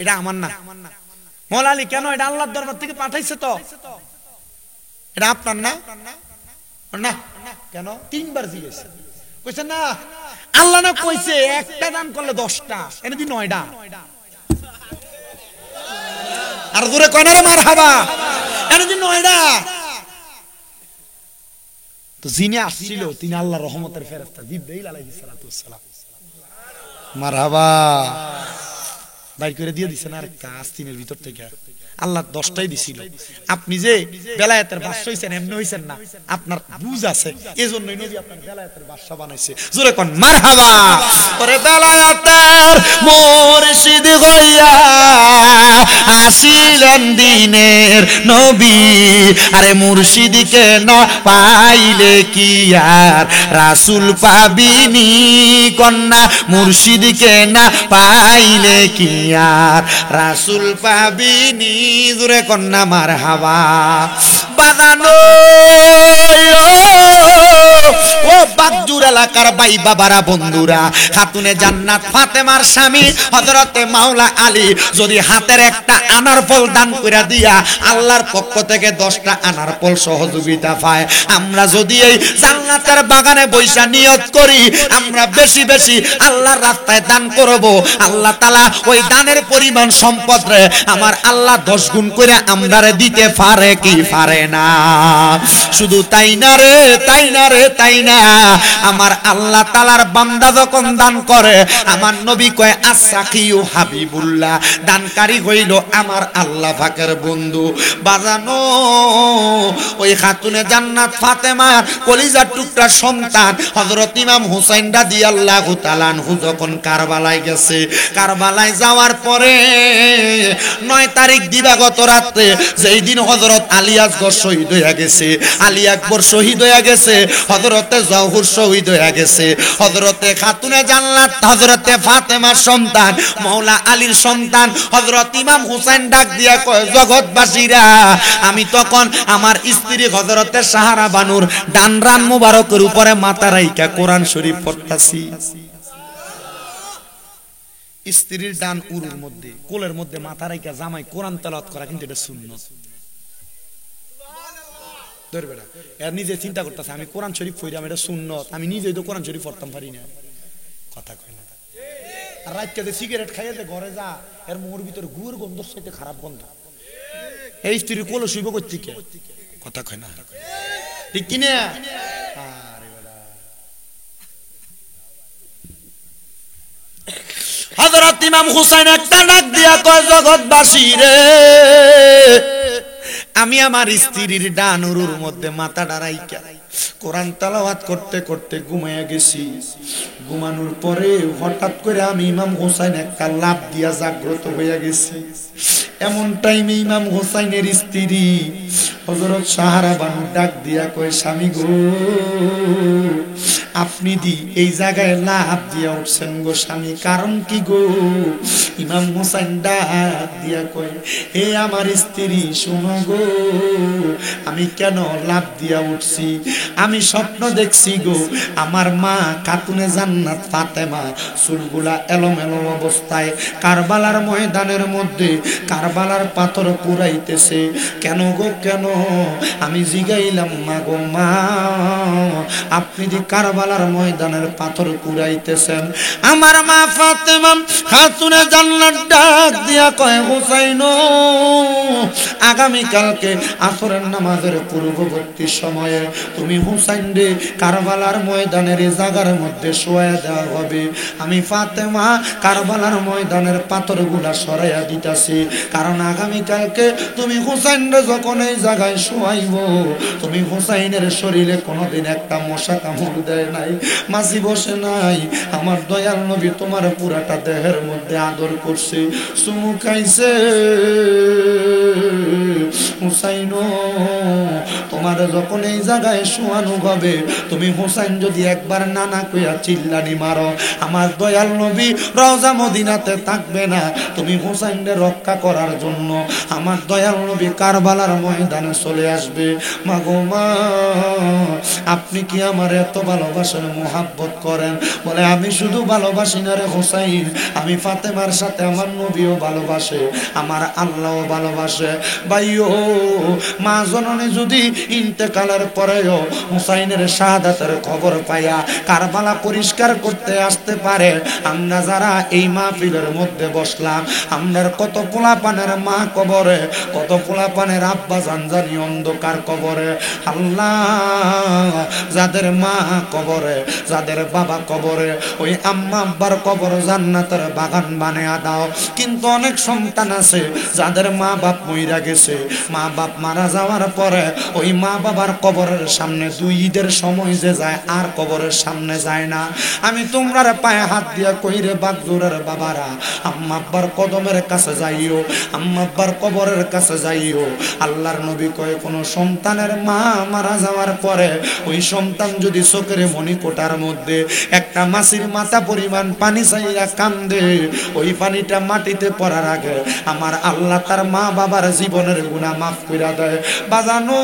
এটা আমার না। মওলা আলী কেন? এটা আল্লাহর দরবার থেকে পাঠাইছে তো, এটা আপনার না? না কেন? 3বার জিজ্ঞেস কইছে, না আল্লাহ না কইছে একটা দান করলে 10টা, এনে দি 9টা। আর দূরে কয় না রে মারহাবা, এনে দি 9টা। তো যিনি আসছিল তিনি আল্লাহর রহমতের ফেরেশতা জিবরাইল আলাইহিস সালাতু ওয়াস সালাম। মারহাবা। বাইর করে দিয়ে দিছেন আরেকটা আস্তিনের ভিতর থেকে। আল্লাহ 10টাই দিছিল। আপনি যে বেলায়েতের বাদশা হইছেন এমনি হইছেন না, আপনার বুঝ আছে, এজন্যই নবী আপনার বেলায়েতের বাদশা বানাইছে। জোরে কোন মারহাবা। ওরে বেলায়েতের মুর্শিদ হইয়া আসিলেন দিনের নবী, আরে মুর্শিদকে না পাইলে কি আর রাসূল পাবিনি কন্যা, মুর্শিদকে না পাইলে কি আর রাসূল পাবিনি। জোরে কন্যা মারহাবা। বাজানো ও বাগজুর এলাকার ভাই বাবারা, বন্ধুরা, খাতুনে জান্নাত ফাতেমার স্বামী হযরতে মাওলা আলী যদি হাতের একটা আনার ফল দান করে দিয়া আল্লাহর পক্ষ থেকে 10টা আনার ফল সহযোগিতা পায়, আমরা যদি এই জান্নাতের বাগানে বৈশা নিয়ত করি আমরা বেশি বেশি আল্লাহর রাস্তায় দান করব, আল্লাহ তাআলা ওই দানের পরিমাণ সম্পদ রে আমার আল্লাহ 10 গুণ করে আমরারে দিতে পারে কি পারে না? শুধু তাই না রে, তাই না রে, তাই না, আমার আল্লাহ তাআলার বান্দা যখন দান করে আমার নবী কয় আসাকিউ হাবিবুল্লাহ, দানকারী হইল আমার আল্লাহ পাকের বন্ধু। বাজানো ওই খাতুনে জান্নাত ফাতেমার কলিজার টুকরা সন্তান হযরত ইমাম হুসাইন রাদিয়াল্লাহু তাআলা আনহু যখন কারবালায় গেছে, কারবালায় যাওয়ার পরে 9 তারিখ দিবাগত রাতে যেই দিন হযরত আলী আসগর শহীদ হয়ে গেছে, আলী আকবর শহীদ হয়ে গেছে, হযরতে জহুর শহীদ হয়ে গেছে, হযরতে খাতুনে জান্নাত হযরতে ফাতেমার সন্তান মাওলা আলীর সন্তান হযরত ইমাম হুসাইন ডাক দিয়া কয়, জগৎবাসীরা আমি তখন আমার স্ত্রী হযরতে সাহারা বানুর ডান রান মুবারকের উপরে মাথা রাইখা কোরআন শরীফ পড়তাছি। স্ত্রীর ডান উরুর মধ্যে কোলের মধ্যে মাথা রাইখা জামাই কোরআন তেলাওয়াত করা কিন্তু এটা সুন্নাত। ধরবেটা এর নিজে চিন্তা করতেছে আমি কোরআন শরীফ পড়িলাম, এটা সুন্নাত, আমি নিজেই তো কোরআন শরীফ পড়তাম পারি না। কথা কয় না। আর রাতটাতে সিগারেট খাইয়ে যে ঘরে যা, এর মুখের ভিতরে গুড় গন্ধ সাথে খারাপ গন্ধ। এই স্ত্রীর কোলে শুইব করছি কে? কথা কয় না, ঠিক কিনা? হযরত ইমাম হুসাইন একটা ডাক দিয়া কয়, জগৎবাসী রে আমি আমার স্ত্রীর ডানুরুর মধ্যে মাথা ডারাইকা কোরআন তেলাওয়াত করতে করতে ঘুমাইয়া গেছি। ঘুমানোর পরে হঠাৎ করে আমি ইমাম হোসাইন একটা লাফ দিয়া জাগ্রত হইয়া গেছি। এমন টাইমে ইমাম হোসাইনের স্ত্রী হযরত সাহারা বানু ডাক দিয়া কয়, স্বামী গো, আপনি এই জায়গায় লাফ দিয়া উঠছেন গো স্বামী, কারণ কি গো? ইমাম হোসাইন ডাক দিয়া কয়, হে আমার স্ত্রী শোনো গো, আমি কেন লাফ দিয়া উঠছি? আমি স্বপ্ন দেখছি গো, আমার মা খাতুনে জান্নাত ফাতেমা চুলগুলা এলোমেলো অবস্থায় কারবালার ময়দানের মধ্যে কারবালার পাথর পুরাইতেছে। কেন গো কেন? আমি জিগাইলাম, মা গো মা, আপনি যে কারবালার ময়দানের পাথর পুরাইতেছেন, আমার মা ফাতেমা খাতুনে জান্নাত ডাক দিয়া কয়, হোসাইন আগামীকালকে আসরের নামাজের পূর্ববর্তী সময়ে তুমি হুসাইন রে কারবালার ময়দানের জায়গার মধ্যে শোয়া দেওয়া হবে। আমি ফাতেমা কারবালার ময়দানের পাথরগুলা সরাইয়া দিতাছি, কারণ আগামীকালকে তুমি হুসাইন রে যখন এই জায়গায় শোয়াইব, তুমি হুসাইনের শরীরে কোনোদিন একটা মশা কামড় দেয় নাই, মাঝি বসে নাই, আমার দয়াল নবী তোমার পুরাটা দেহের মধ্যে আদর করছে, চুমু খাইছে। হুসাইন তোমার যখন এই জায়গায় শোয়ানো হবে, তুমি হুসাইন যদি একবার নানা কইয়া চিল্লানি মারো, আমার দয়াল নবী রওজা মদিনাতে থাকবে না। তুমি হুসাইনকে রক্ষা করার জন্য আমার দয়াল নবী কারবালার ময়দানে চলে আসবে। মা গো মা, আপনি কি আমার এত ভালোবাসেন, মোহাব্বত করেন? বলে, আমি শুধু ভালোবাসি না রে হুসাইন, আমি ফাতেমার সাথে আমার নবীও ভালোবাসে, আমার আল্লাহও ভালোবাসে। ভাইও, মা জননী যদি ইন্তেকালের পরেও হুসাইনের শাহাদাতের খবর পাইয়া কারবালা পরিষ্কার করতে আসতে পারে, আমরা যারা এই মাহফিলের মধ্যে বসলাম, আমরার কত পোলাপানের মা কবরে, কত পোলাপানের আব্বা জানজানি অন্ধকার কবরে। আল্লাহ, যাদের মা কবরে, যাদের বাবা কবরে, ওই আম্মা আব্বার কবর জান্নাতের বাগান বানিয়ে দাও। কিন্তু অনেক সন্তান আছে যাদের মা বাপ মইরা গেছে, মা বাপ মারা যাওয়ার পরে ওই মা বাবার কবরের সামনে 2 ঈদের সময় যে যায়, আর কবরের সামনে যায় না। আমি তোমরার পায়ে হাত দিয়া কইরে বাগজোরের বাবারা, আম্মা আব্বার কদমের কাছে যাইও, আম্মা আব্বার কবরের কাছে যাইও। আল্লাহর নবী কয়, কোন সন্তানের মা মারা যাওয়ার পরে ওই সন্তান যদি চোখের মণিকোটার মধ্যে একটা মাছির মাথা পরিমাণ পানি চাইয়া কান্দে, ওই পানিটা মাটিতে পড়ার আগে আমার আল্লাহ তার মা বাবার জীবনের গুনাহ মাফ কইরা দেয়। বাজানো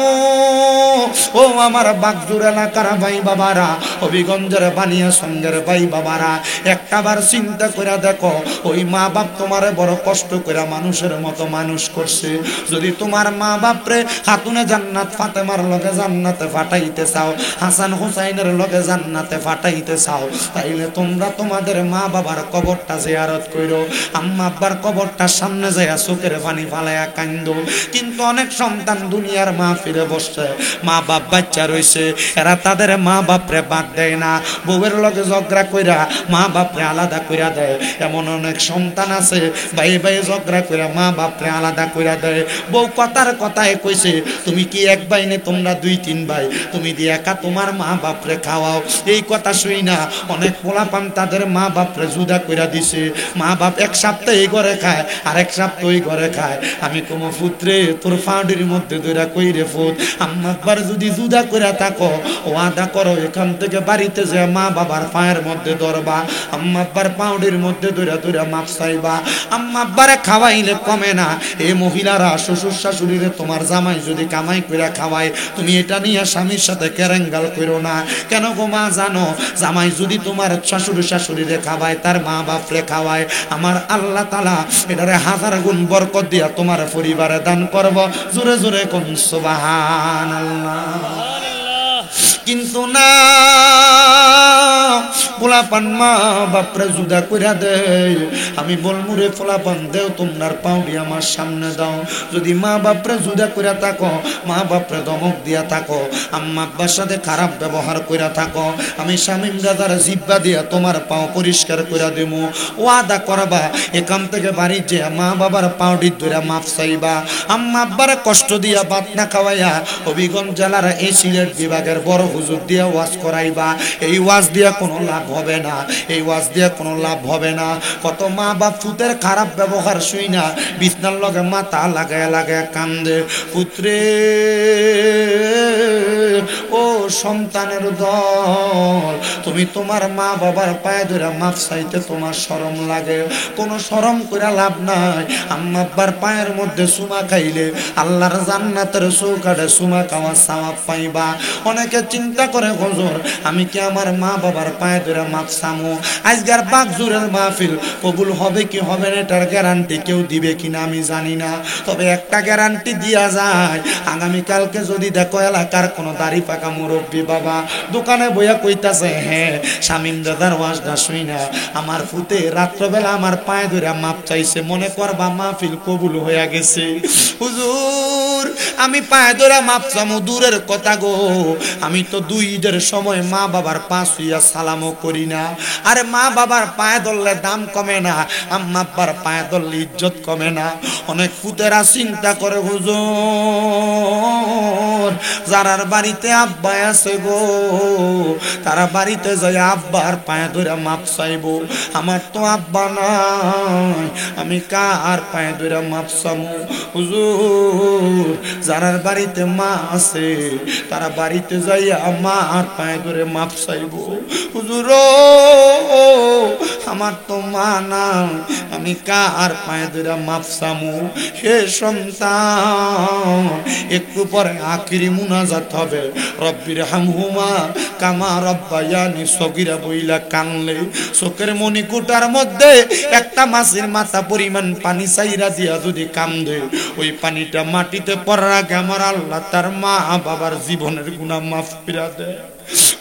ও আমার বাগজুর এলাকার ভাই বাবারা, হবিগঞ্জের বানিয়া সঙ্গের ভাই বাবারা, একটাবার চিন্তা করে দেখো, ওই মা বাপ তোমারে বড় কষ্ট করে মানুষের মতো মানুষ করছে। যদি তোমার মা বাপরে খাতুনে জান্নাত ফাতেমার লগে জান্নাতে ফাটাইতে চাও, হাসান হুসাইনের লগে জান্নাতে ফাটাইতে চাও, তাইলে তোমরা তোমাদের মা বাবার কবরটা জিয়ারত কইরো, আম্মা আব্বার কবরটার সামনে যাইয়া চোখের পানি ফালাইয়া কান্দো। কিন্তু অনেক সন্তান দুনিয়ার মা ফিরে বসছে, মা বাপ বাচ্চা রইছে, এরা তাদের মা বাপরে বাদ দেয় না, বউয়ের লগে ঝগড়া কইরা মা বাপরে আলাদা কইরা দেয়। এমন অনেক সন্তান আছে ভাই ভাই ঝগড়া কইরা মা বাপরে আলাদা কইরা দেয়। বউ কথার কথায় কইছে, তুমি কি এক ভাই নে, তোমরা 2-3 ভাই, তুমি দিয়ে একা তোমার মা বাপরে খাওয়াও। এই কথা শুই না অনেক পোলাপান তাদের মা বাপরে জুদা কইরা দিছে। মা বাপ এক সপ্তাহ এই ঘরে খায়, আরেক সপ্তাহ ওই ঘরে খায়। আমি কোন পুত্রে তোর ফাঁডির মধ্যে ধরে কইরে ফুট, আম্মা আব্বার যদি জুদা কইরা থাকো, ওয়াদা করো এখান থেকে বাড়িতে যে মা বাবার পায়ের মধ্যে ধরবা, আম্মা আব্বার পাউডির মধ্যে ধরে ধরে মাপ চাইবা। আম্মা আব্বারে খাওয়াইলে কমে না। এই মহিলারা শ্বশুর শাশুড়িরে তোমার জামাই যদি কামাই কইরা খাওয়ায়, তুমি এটা নিয়ে স্বামীর সাথে কেরেঙ্গাল করো না। কেন গো মা জানো, জামাই যদি তোমার শ্বশুর শাশুড়িরে খাওয়ায়, তার মা বাপরে খাওয়ায়, আমার আল্লাহ তাআলা এটারে 1000 গুণ বরকত দিয়া তোমার পরিবারে দান করব। জোরে জোরে কোন সুবহানাল্লাহ। কিন্তু না, পোলাপান মা বাপরে জুদা কইরা দেয়, আমি বলমু রে পোলাপান দেও তোমার পাউডি আমার সামনে দাও। যদি মা বাপরে জুদা কইরা থাকো, মা বাপরে ধমক দিয়া থাকো, আম্মা আব্বার সাথে খারাপ ব্যবহার কইরা থাকো, আমি শামীম দাদার জিব্বা দিয়া তোমার পাও পরিষ্কার কইরা দেবো। ওয়াদা করবা এখান থেকে বাড়ি যে মা বাবার পাউডি ধরে মাফ চাইবা, আম্মা আব্বার কষ্ট দিয়া ভাত না খাওয়াইয়া হবিগঞ্জ জেলার এই সিলেট বিভাগের বড় হুজুর দিয়া ওয়াজ করাইবা। এই ওয়াজ দিয়া কোনো লাভ হবে না, এই ওয়াজ দিয়া কোনো লাভ হবে না। কত মা বাপ ফুতের খারাপ ব্যবহার শুই না বিছনার লগে মাথা লাগায় লাগায় কান্দে। পুত্রে ও সন্তানের দল, তুমি তোমার মা বাবার পায়ে ধরে মাফ চাইতে তোমার শরম লাগে? কোনো শরম করে লাভ নাই। আম্মা আব্বার পায়ের মধ্যে চুমা খাইলে আল্লাহর জান্নাতের চৌকাঠে চুমা খাওয়া সওয়াব পাইবা। অনেকে চিন্তা করে হুজুর আমি কি আমার মা বাবার পায়ে ধরে মাফ চামু? আজকের বাগজুরের মাহফিল কবুল হবে কি হবে না এটার গ্যারান্টি কেউ দিবে কিনা আমি জানি না, তবে একটা গ্যারান্টি দিয়া যায়, আগামীকালকে যদি দেখো এলাকার কোনো দাড়ি পাকা মুরব্বী বাবা দোকানে বইয়া কইতাছে, হ্যাঁ শামীম দাদার ওয়াজটা শুই না আমার ফুতে রাত্রবেলা আমার পায়ে ধরে মাপ চাইছে, মনে করবা মাহফিল কবুল হইয়া গেছে। হুজুর আমি পায়ে ধরে মাপ চামু দূরের কথা গো, আমি তো দুই ঈদের সময় মা বাবার পা ছুঁইয়া সালামও করি না। আরে মা বাবার পায়ে ধরলে দাম কমে না, আম্মা আব্বার পায়ে ধরলে ইজ্জত কমে না। অনেক ফুতেরা চিন্তা করে হুজুর যারার বাড়িতে আব্বা আছে গো তারা বাড়িতে যায় আব্বার পায়ে ধরে মাপ চাইবো, আমার তো আব্বা নাই আমি কার পায়ে ধরে মাপ চামু? হুজুর যারার বাড়িতে মা আছে তারা বাড়িতে যাইয়া মার পায়ে ধরে মাপ চাইবো। হুজুর আমার তো মা নাই আমি কার পায়ে ধরে মাপ চামু? হে সন্তান একটু পরে আখিরি মুনাজাত হবে, রব্বির হামহুমা কামা রব্বায়ানি সগীরা বইলা কানলে চোখের মণিকুটার মধ্যে একটা মাছের মাথা পরিমাণ পানি চাইরা দিয়া যদি কান্দে ওই পানিটা মাটিতে পড়ার আগে আমার আল্লাহ তার মা বাবার জীবনের গুনাহ মাফ করে দেয়।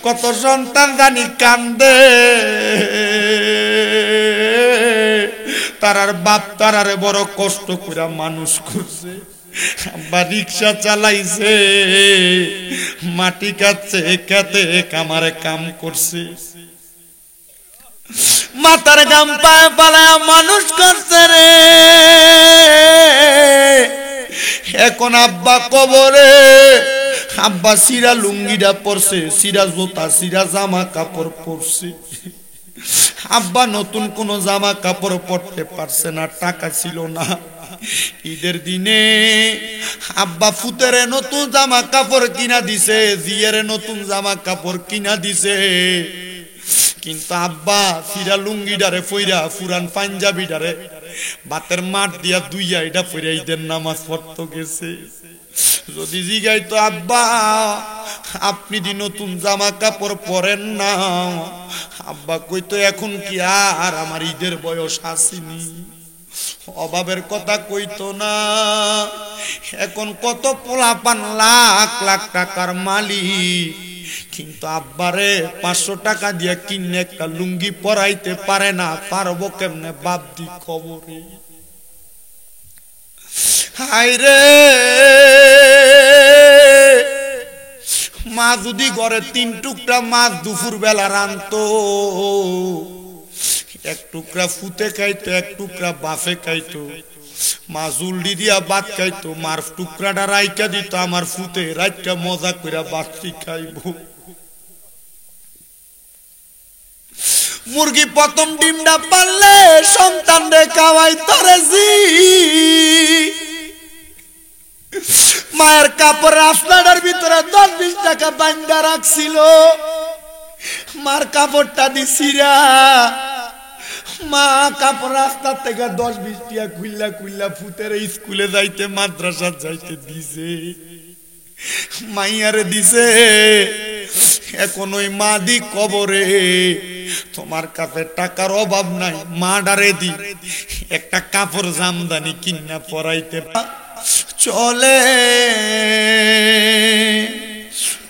কত সন্তান জানি কান্দে, তারার বাপ তারারে বড় কষ্ট করে মানুষ করছে, আব্বা রিক্সা চালাইছে, মাটি কাটছে, খেতে কামারে কাম করছে, মাথার গাম পায়ে পালায় মানুষ করছে রে। এখন আব্বা কবরে, আব্বা সিরা লুঙ্গিটা পরছে, সিরা জুতা সিরা জামা কাপড় পরছে, আব্বা নতুন কোন জামা কাপড় পরতে পারছে না, টাকা ছিল না। ঈদের দিনে আব্বা ফুতেরে নতুন জামা কাপড় কিনা দিছে, জিয়ারে নতুন জামা কাপড় কিনা দিছে, কিন্তু আব্বা সিরা লুঙ্গিডারে ফইরা ফুরান পাঞ্জাবিডারে বাতের মাঠ দিয়া দুইয়া এটা ফইরা ঈদের নামাজ পড়তে গেছে। যদি জিগাই তো আব্বা আপনি দি নতুন জামা কাপড় পরেন না, আব্বা কইতো এখন কি আর আমার ঈদের বয়স আসেনি, অভাবের কথা কইতো না। এখন কত পোলাপান লাখ লাখ টাকার মালিক, কিন্তু আব্বারে 500 টাকা দিয়া কিনে একটা লুঙ্গি পরাইতে পারে না, পারবো কেমনে বাপ দি খবরে। হায় রে মা যদি ঘরে 3 টুকরা মাছ দুপুর বেলা রানতো, এক টুকরা ফুতে খাইতো, এক টুকরা বাফে খাইতো, মা জুলডি দিয়া ভাত খাইতো, মার টুকরাটা রাইকা দিত, আমার ফুতে রাইকা মজা কইরা বাচ্চি খাইবো। মুরগি প্রথম ডিমটা পারলে সন্তান রে খাওয়াই তরেছি, মায়ের কাপড় রাস্তাটার ভিতরে 10-20 টাকা বান্ধা রাখছিল, মার কাপড়টা দিছিরা, মা কাপড় রাস্তা থেকে 10-20 টাকা খুললা খুললা ফুতের স্কুলে যাইতে মাদ্রাসা যাইতে দিছে, মাইয়ারে দিছে। এখন ওই মা দি কবরে, তোমার কাছে টাকার অভাব নাই, মা ডারে দি একটা কাপড় জামদানি কিনা পরাইতে চলে,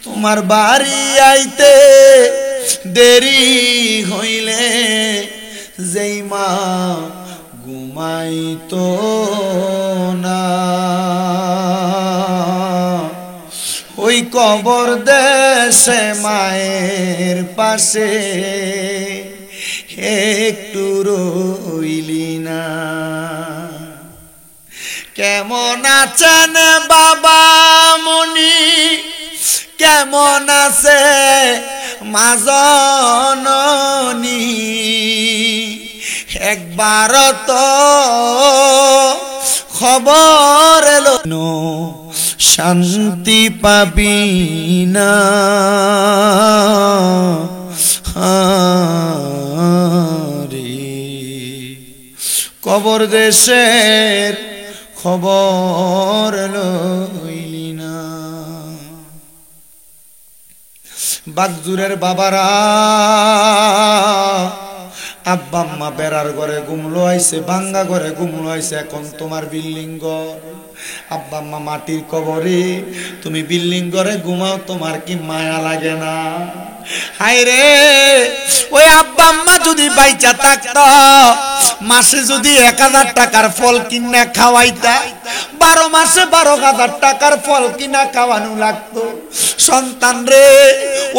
তোমার বাড়ি আইতে দেরি হইলে যেই মা ঘুমাইতো না, ওই কবর দেশে মায়ের পাশে একটু রইলি না। কেমন আছেন বাবা মনি, কেমন আছে মা জননী, একবার তো খবর এলো শান্তি পাবি না। কবর দেশের খবর লইলি না। বাগজুরের বাবারা, আব্বা আম্মা বেড়ার ঘরে ঘুমলো আইছে, ভাঙ্গা ঘরে ঘুমলো আইছে, এখন তোমার বিল্ডিং ঘর। আব্বা আম্মা মাটির কবরে, তুমি বিল্ডিং ঘরে ঘুমাও, তোমার কি মায়া লাগে না? হায় রে, ওই আব্বা আম্মা যদি বাইচা থাকতো, মাসে যদি 1000 টাকার ফল কিনা খাওয়াইতা, 12 মাসে 12,000 টাকার ফল কিনা খাওয়ানো লাগতো। সন্তান রে,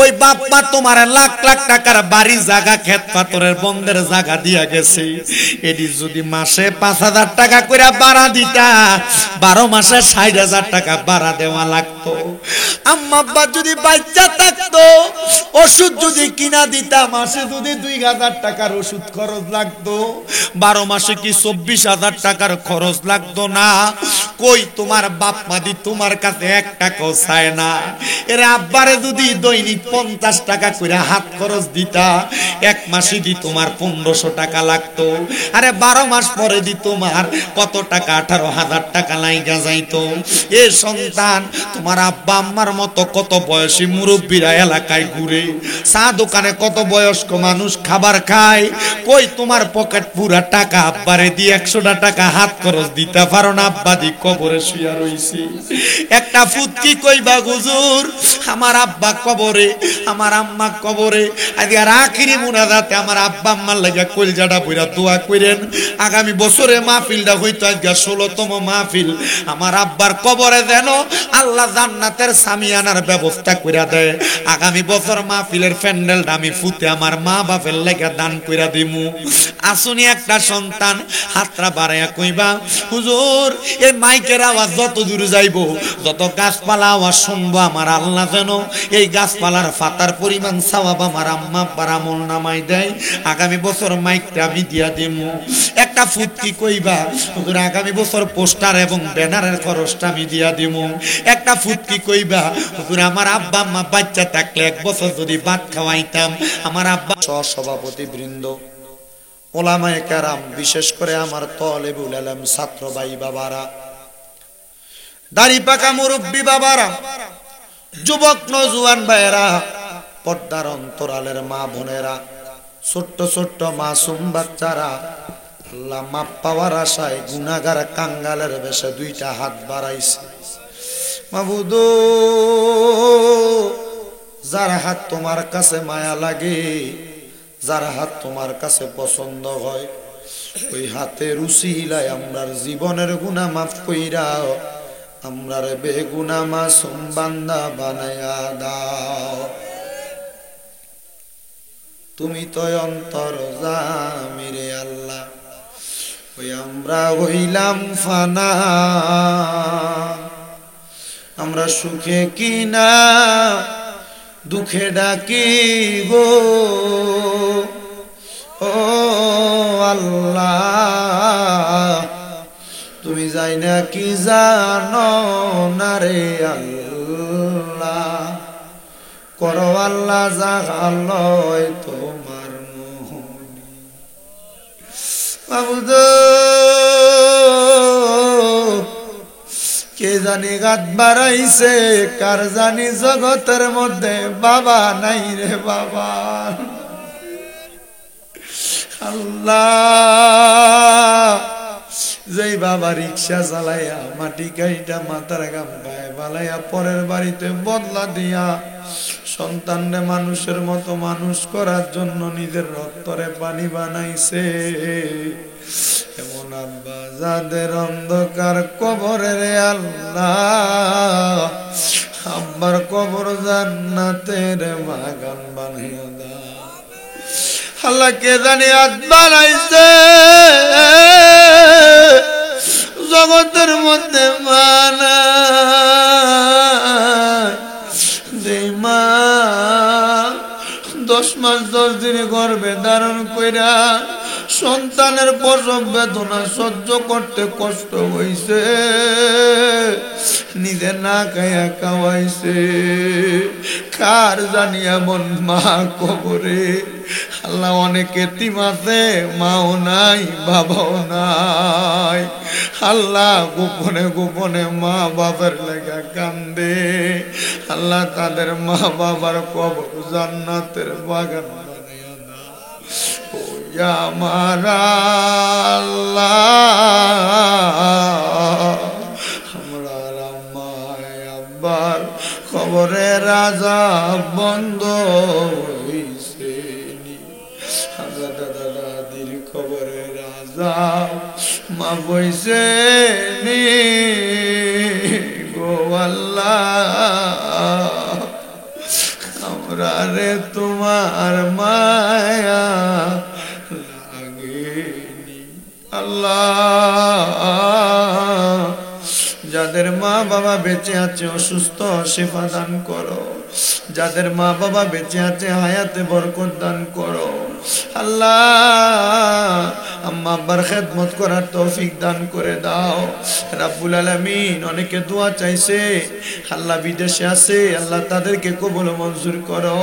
ওই বাপ মা তোমার লাখ লাখ টাকার বাড়ি জায়গা ক্ষেত পাথরের বন্ধের জায়গা দিয়া গেছে, এটি যদি মাসে 5,000 টাকা করে ভাড়া দিতা, 12 মাসে 60,000 টাকা ভাড়া দেওয়া লাগতো। আম্মা আব্বা যদি বাচ্চা থাকতো, ওষুধ যদি কিনা দিতা, মাসে যদি 2,000 টাকার ওষুধ খরচ লাগতো, 12 মাসে কি 24,000 টাকার খরচ লাগতো না? কই তোমার বাপ মাদি তোমার কাছে 1 টাকাও চায় না। এর আব্বারে যদি দৈনিক 50 টাকা করে হাত খরচ দিতা, 1 মাসে দি তোমার 1500 টাকা লাগতো। আরে 12 মাস পরে দি তোমার কত টাকা? 18,000 টাকা লাইগা যাইতো। এ সন্তান, তোমার আব্বা আম্মার মতো কত বয়সী মুরব্বীরা এলাকায় ঘুরে, চা দোকানে কত বয়স্ক মানুষ খাবার খায়, কই তোমার পকেট পুরা টাকা আব্বারে দি 100টা টাকা হাত খরচ দিতে পারো না? আব্বা দি কবরে শুয়া রইছি। একটা ফুৎকি কইবা, হুজুর আমার আব্বা কবরে, আমার আম্মা কবরে, আজকে আখিরি মুনাজাতে আমার আব্বা আম্মার লাগা কলজাটা বইরা দোয়া করেন। আগামী বছরে মাহফিলটা হইতো আজকে 16তম মাহফিল, আমার আব্বার কবরে যেন আল্লাহ জান্নাতের সামিয়ানার ব্যবস্থা কইরা দেয়। আগামী বছর মাহফিলের প্যান্ডেলটা আমি ফুতে আমার মা বাপের লাগা দান কইরা দিমু। আসুনি একটা সন্তান হাতরা বাড়াইয়া কইবা, হুজুর এই মাইকের আওয়াজ যত দূর যাইবো, যত গাছপালা আওয়াজ শুনবো, আমার আল্লাহ যেন এই গাছপালার পাতার পরিমাণ সওয়াব আমার আম্মা আব্বার আমল নামাই দেয়। আগামী বছর মাইকটা আমি দিয়া দিমু। একটা ফুৎকি কইবা, হুজুর আগামী বছর পোস্টার এবং ব্যানারের খরচটা আমি দিয়া দিমু। একটা ফুৎকি কইবা, হুজুর আমার আব্বা আম্মা বাচ্চা থাকলে 1 বছর যদি ভাত খাওয়াইতাম, আমার আব্বা। সহসভাপতি বৃন্দ, ওলামায়ে কেরাম, বিশেষ করে আমার তলেবুল ইলম ছাত্র ভাই বাবারা, দাড়ি পাকা মুরব্বী বাবারা, যুবক নওজোয়ান ভাইয়েরা, পর্দার অন্তরালের মা বোনেরা, ছোট্ট ছোট্ট মাসুম বাচ্চারা, আল্লাহ মাপ পাওয়ার আশায় গুনাহগার কাঙ্গালের বেশে 2টা হাত বাড়াইছে। মাবুদ, যার হাত তোমার কাছে মায়া লাগে, যার হাত তোমার কাছে পছন্দ হয়, ওই হাতের উসিলায় আমরার জীবনের গুনাহ মাফ কইরা আমরার বেগুনাহ মাসুম বান্দা বানায়া দাও। তুমি তো অন্তর্যামী রে আল্লাহ, ওই আমরা হইলাম ফানা, আমরা সুখে কিনা দুঃখে ডাকি গো, ও আল্লাহ তুমি যাই না কি জানো না রে আল্লাহ, করো আল্লাহ জাগালয় তোমার মোহনী। মাবুদ, কে জানি গাত বাড়াইছে, কার জানি জগতের মধ্যে বাবা নাই রে বাবা। আল্লাহ যেই বাবা রিক্সা চালাইয়া মাটি গাড়িটা মাথার গাম গায়ে বালাইয়া পরের বাড়িতে বদলা দিয়া সন্তানরে মানুষের মতো মানুষ করার জন্য নিজের রক্তরে পানি বানাইছে, এমন আব্বা যাদের অন্ধকার কবরে রে আল্লাহ আব্বার কবর জান্নাতের বাগান বানাইয়া দাও। আল্লাহ কে জানি আজ বানাইছে জগতের মধ্যে মানা যে মা 10 মাস 10 দিন গর্ভে ধারণ কইরা সন্তানের প্রসব বেদনা সহ্য করতে কষ্ট হইছে, নিজে না খাইয়া খাওয়াইছে, কার জানি এমন মা কবরে। আল্লাহ অনেক এতিম আছে, মাও নাই বাবাও নাই। আল্লাহ গোপনে গোপনে মা বাবার লেগা কান্দে। আল্লাহ তাদের মা বাবার কবর জান্নাতের বাগান বানাইয়া দাও। ও আমার আল্লাহ আমরা আম্মায় আব্বার কবরে রাজা বন্ধ হইছে, আমরা দাদা দাদির কবরে রাজা মা বইছে নি গো আল্লাহ, আমরা রে তোমার মায়া লাগেনি। আল্লাহ যাদের মা বাবা বেঁচে আছে অসুস্থ শিফা দান করো, যাদের মা বাবা বেঁচে আছে হায়াতে বরকত দান করো। আল্লাহ আম্মা আব্বার খেদমত করার তৌফিক দান করে দাও রাব্বুল আলামিন। অনেকে দোয়া চাইছে আল্লাহ বিদেশে আছে, আল্লাহ তাদেরকে কবুল মঞ্জুর করো।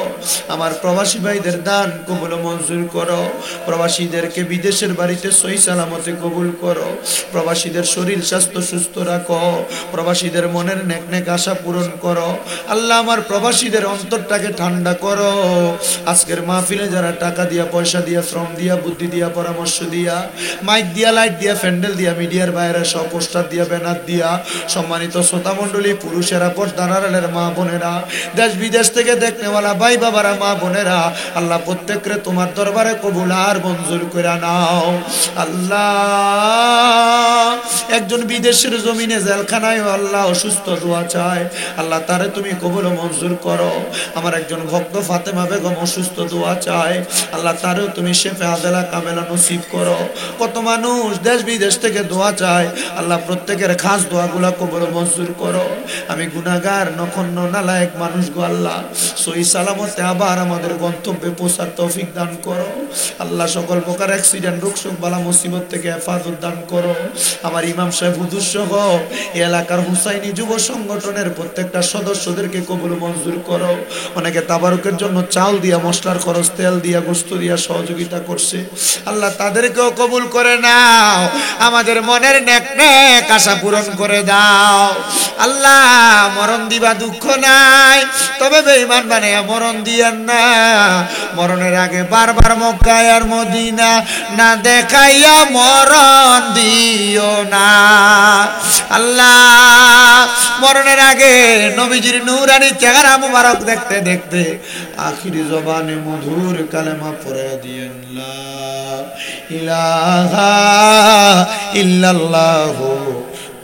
আমার প্রবাসী ভাইদের দান কবুল মঞ্জুর করো, প্রবাসীদেরকে বিদেশের বাড়িতে সহি সালামতে কবুল করো, প্রবাসীদের শরীর স্বাস্থ্য সুস্থ রাখো, প্রবাসীদের মনের নেক নেক আশা পূরণ করো। আল্লাহ আমার প্রবাসীদের অন্তরটাকে ঠান্ডা করো। আজকের মাহফিলে যারা টাকা দিয়া পয়সা দিয়া শ্রম দিয়া বুদ্ধি দিয়া পরামর্শ দিয়া মাইক দিয়া লাইট দিয়া প্যান্ডেল দিয়া মিডিয়ার বাইরে সব পোস্টার দিয়া ব্যানার দিয়া সম্মানিত শ্রোতা মণ্ডলী পুরুষেরা পর্দার আড়ালের মা বোনেরা দেশ বিদেশ থেকে দেখনেওয়ালা ভাই বাবারা মা বোনেরা আল্লাহ প্রত্যেকরে তোমার দরবারে কবুল আর মঞ্জুর করে নাও। আল্লাহ একজন বিদেশের জমিনে জেলখানায় আল্লাহ অসুস্থ দোয়া চায়, আল্লাহ তারে তুমি কবুল মঞ্জুর করো। আমার একজন ভক্ত ফাতেমা বেগম অসুস্থ দোয়া চায়, আল্লাহ তারেও তুমি শেফে আদেলা কামেলা নসিব করো। কত মানুষ দেশ বিদেশ থেকে দোয়া চায়, আল্লাহ প্রত্যেকের খাস দোয়াগুলা কবুল মঞ্জুর করো। আমি গুনাহগার নখন্য নালায়েক মানুষ গো আল্লাহ, সহি সালামতে আবার আমাদের গন্তব্যে পৌঁছার তৌফিক দান করো। আল্লাহ সকল প্রকার অ্যাক্সিডেন্ট রোগ শোক বালা মুসিবত থেকে হেফাজত দান করো। আমার ইমাম সাহেব হুজুর সহ এই এলাকার হুসাইনি যুব সংগঠনের প্রত্যেকটা সদস্যদেরকে কবুল মঞ্জুর করো। অনেকে তাবারুকের জন্য চাল দিয়া মশলার খরচ তেল দিয়া গোস্ত দিয়া সহযোগিতা করছে, আল্লাহ তাদেরকেও কবুল করে নাও। আমাদের মনের নেক নেক আশা পূরণ করে দাও। আল্লাহ মরণ দিবা দুঃখ নাই, তবে বেঈমান বানায়া মরণ দিয়েন না। মরণের আগে বারবার মক্কা আর মদিনা না দেখাইয়া মরণ দিও না। আল্লাহ মরণের আগে নবীজির নূরানি চেহারা মুবারক দেখতে দেখতে আখিরি জবানে মধুর কালেমা পড়ে দিয়েন লা ইলাহা ইল্লাল্লাহ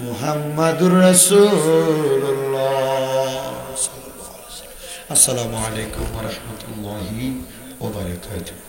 মুহাম্মাদুর রাসূলুল্লাহ। আসসালামু আলাইকুম ওয়া রাহমাতুল্লাহি ওয়া বারাকাতুহু।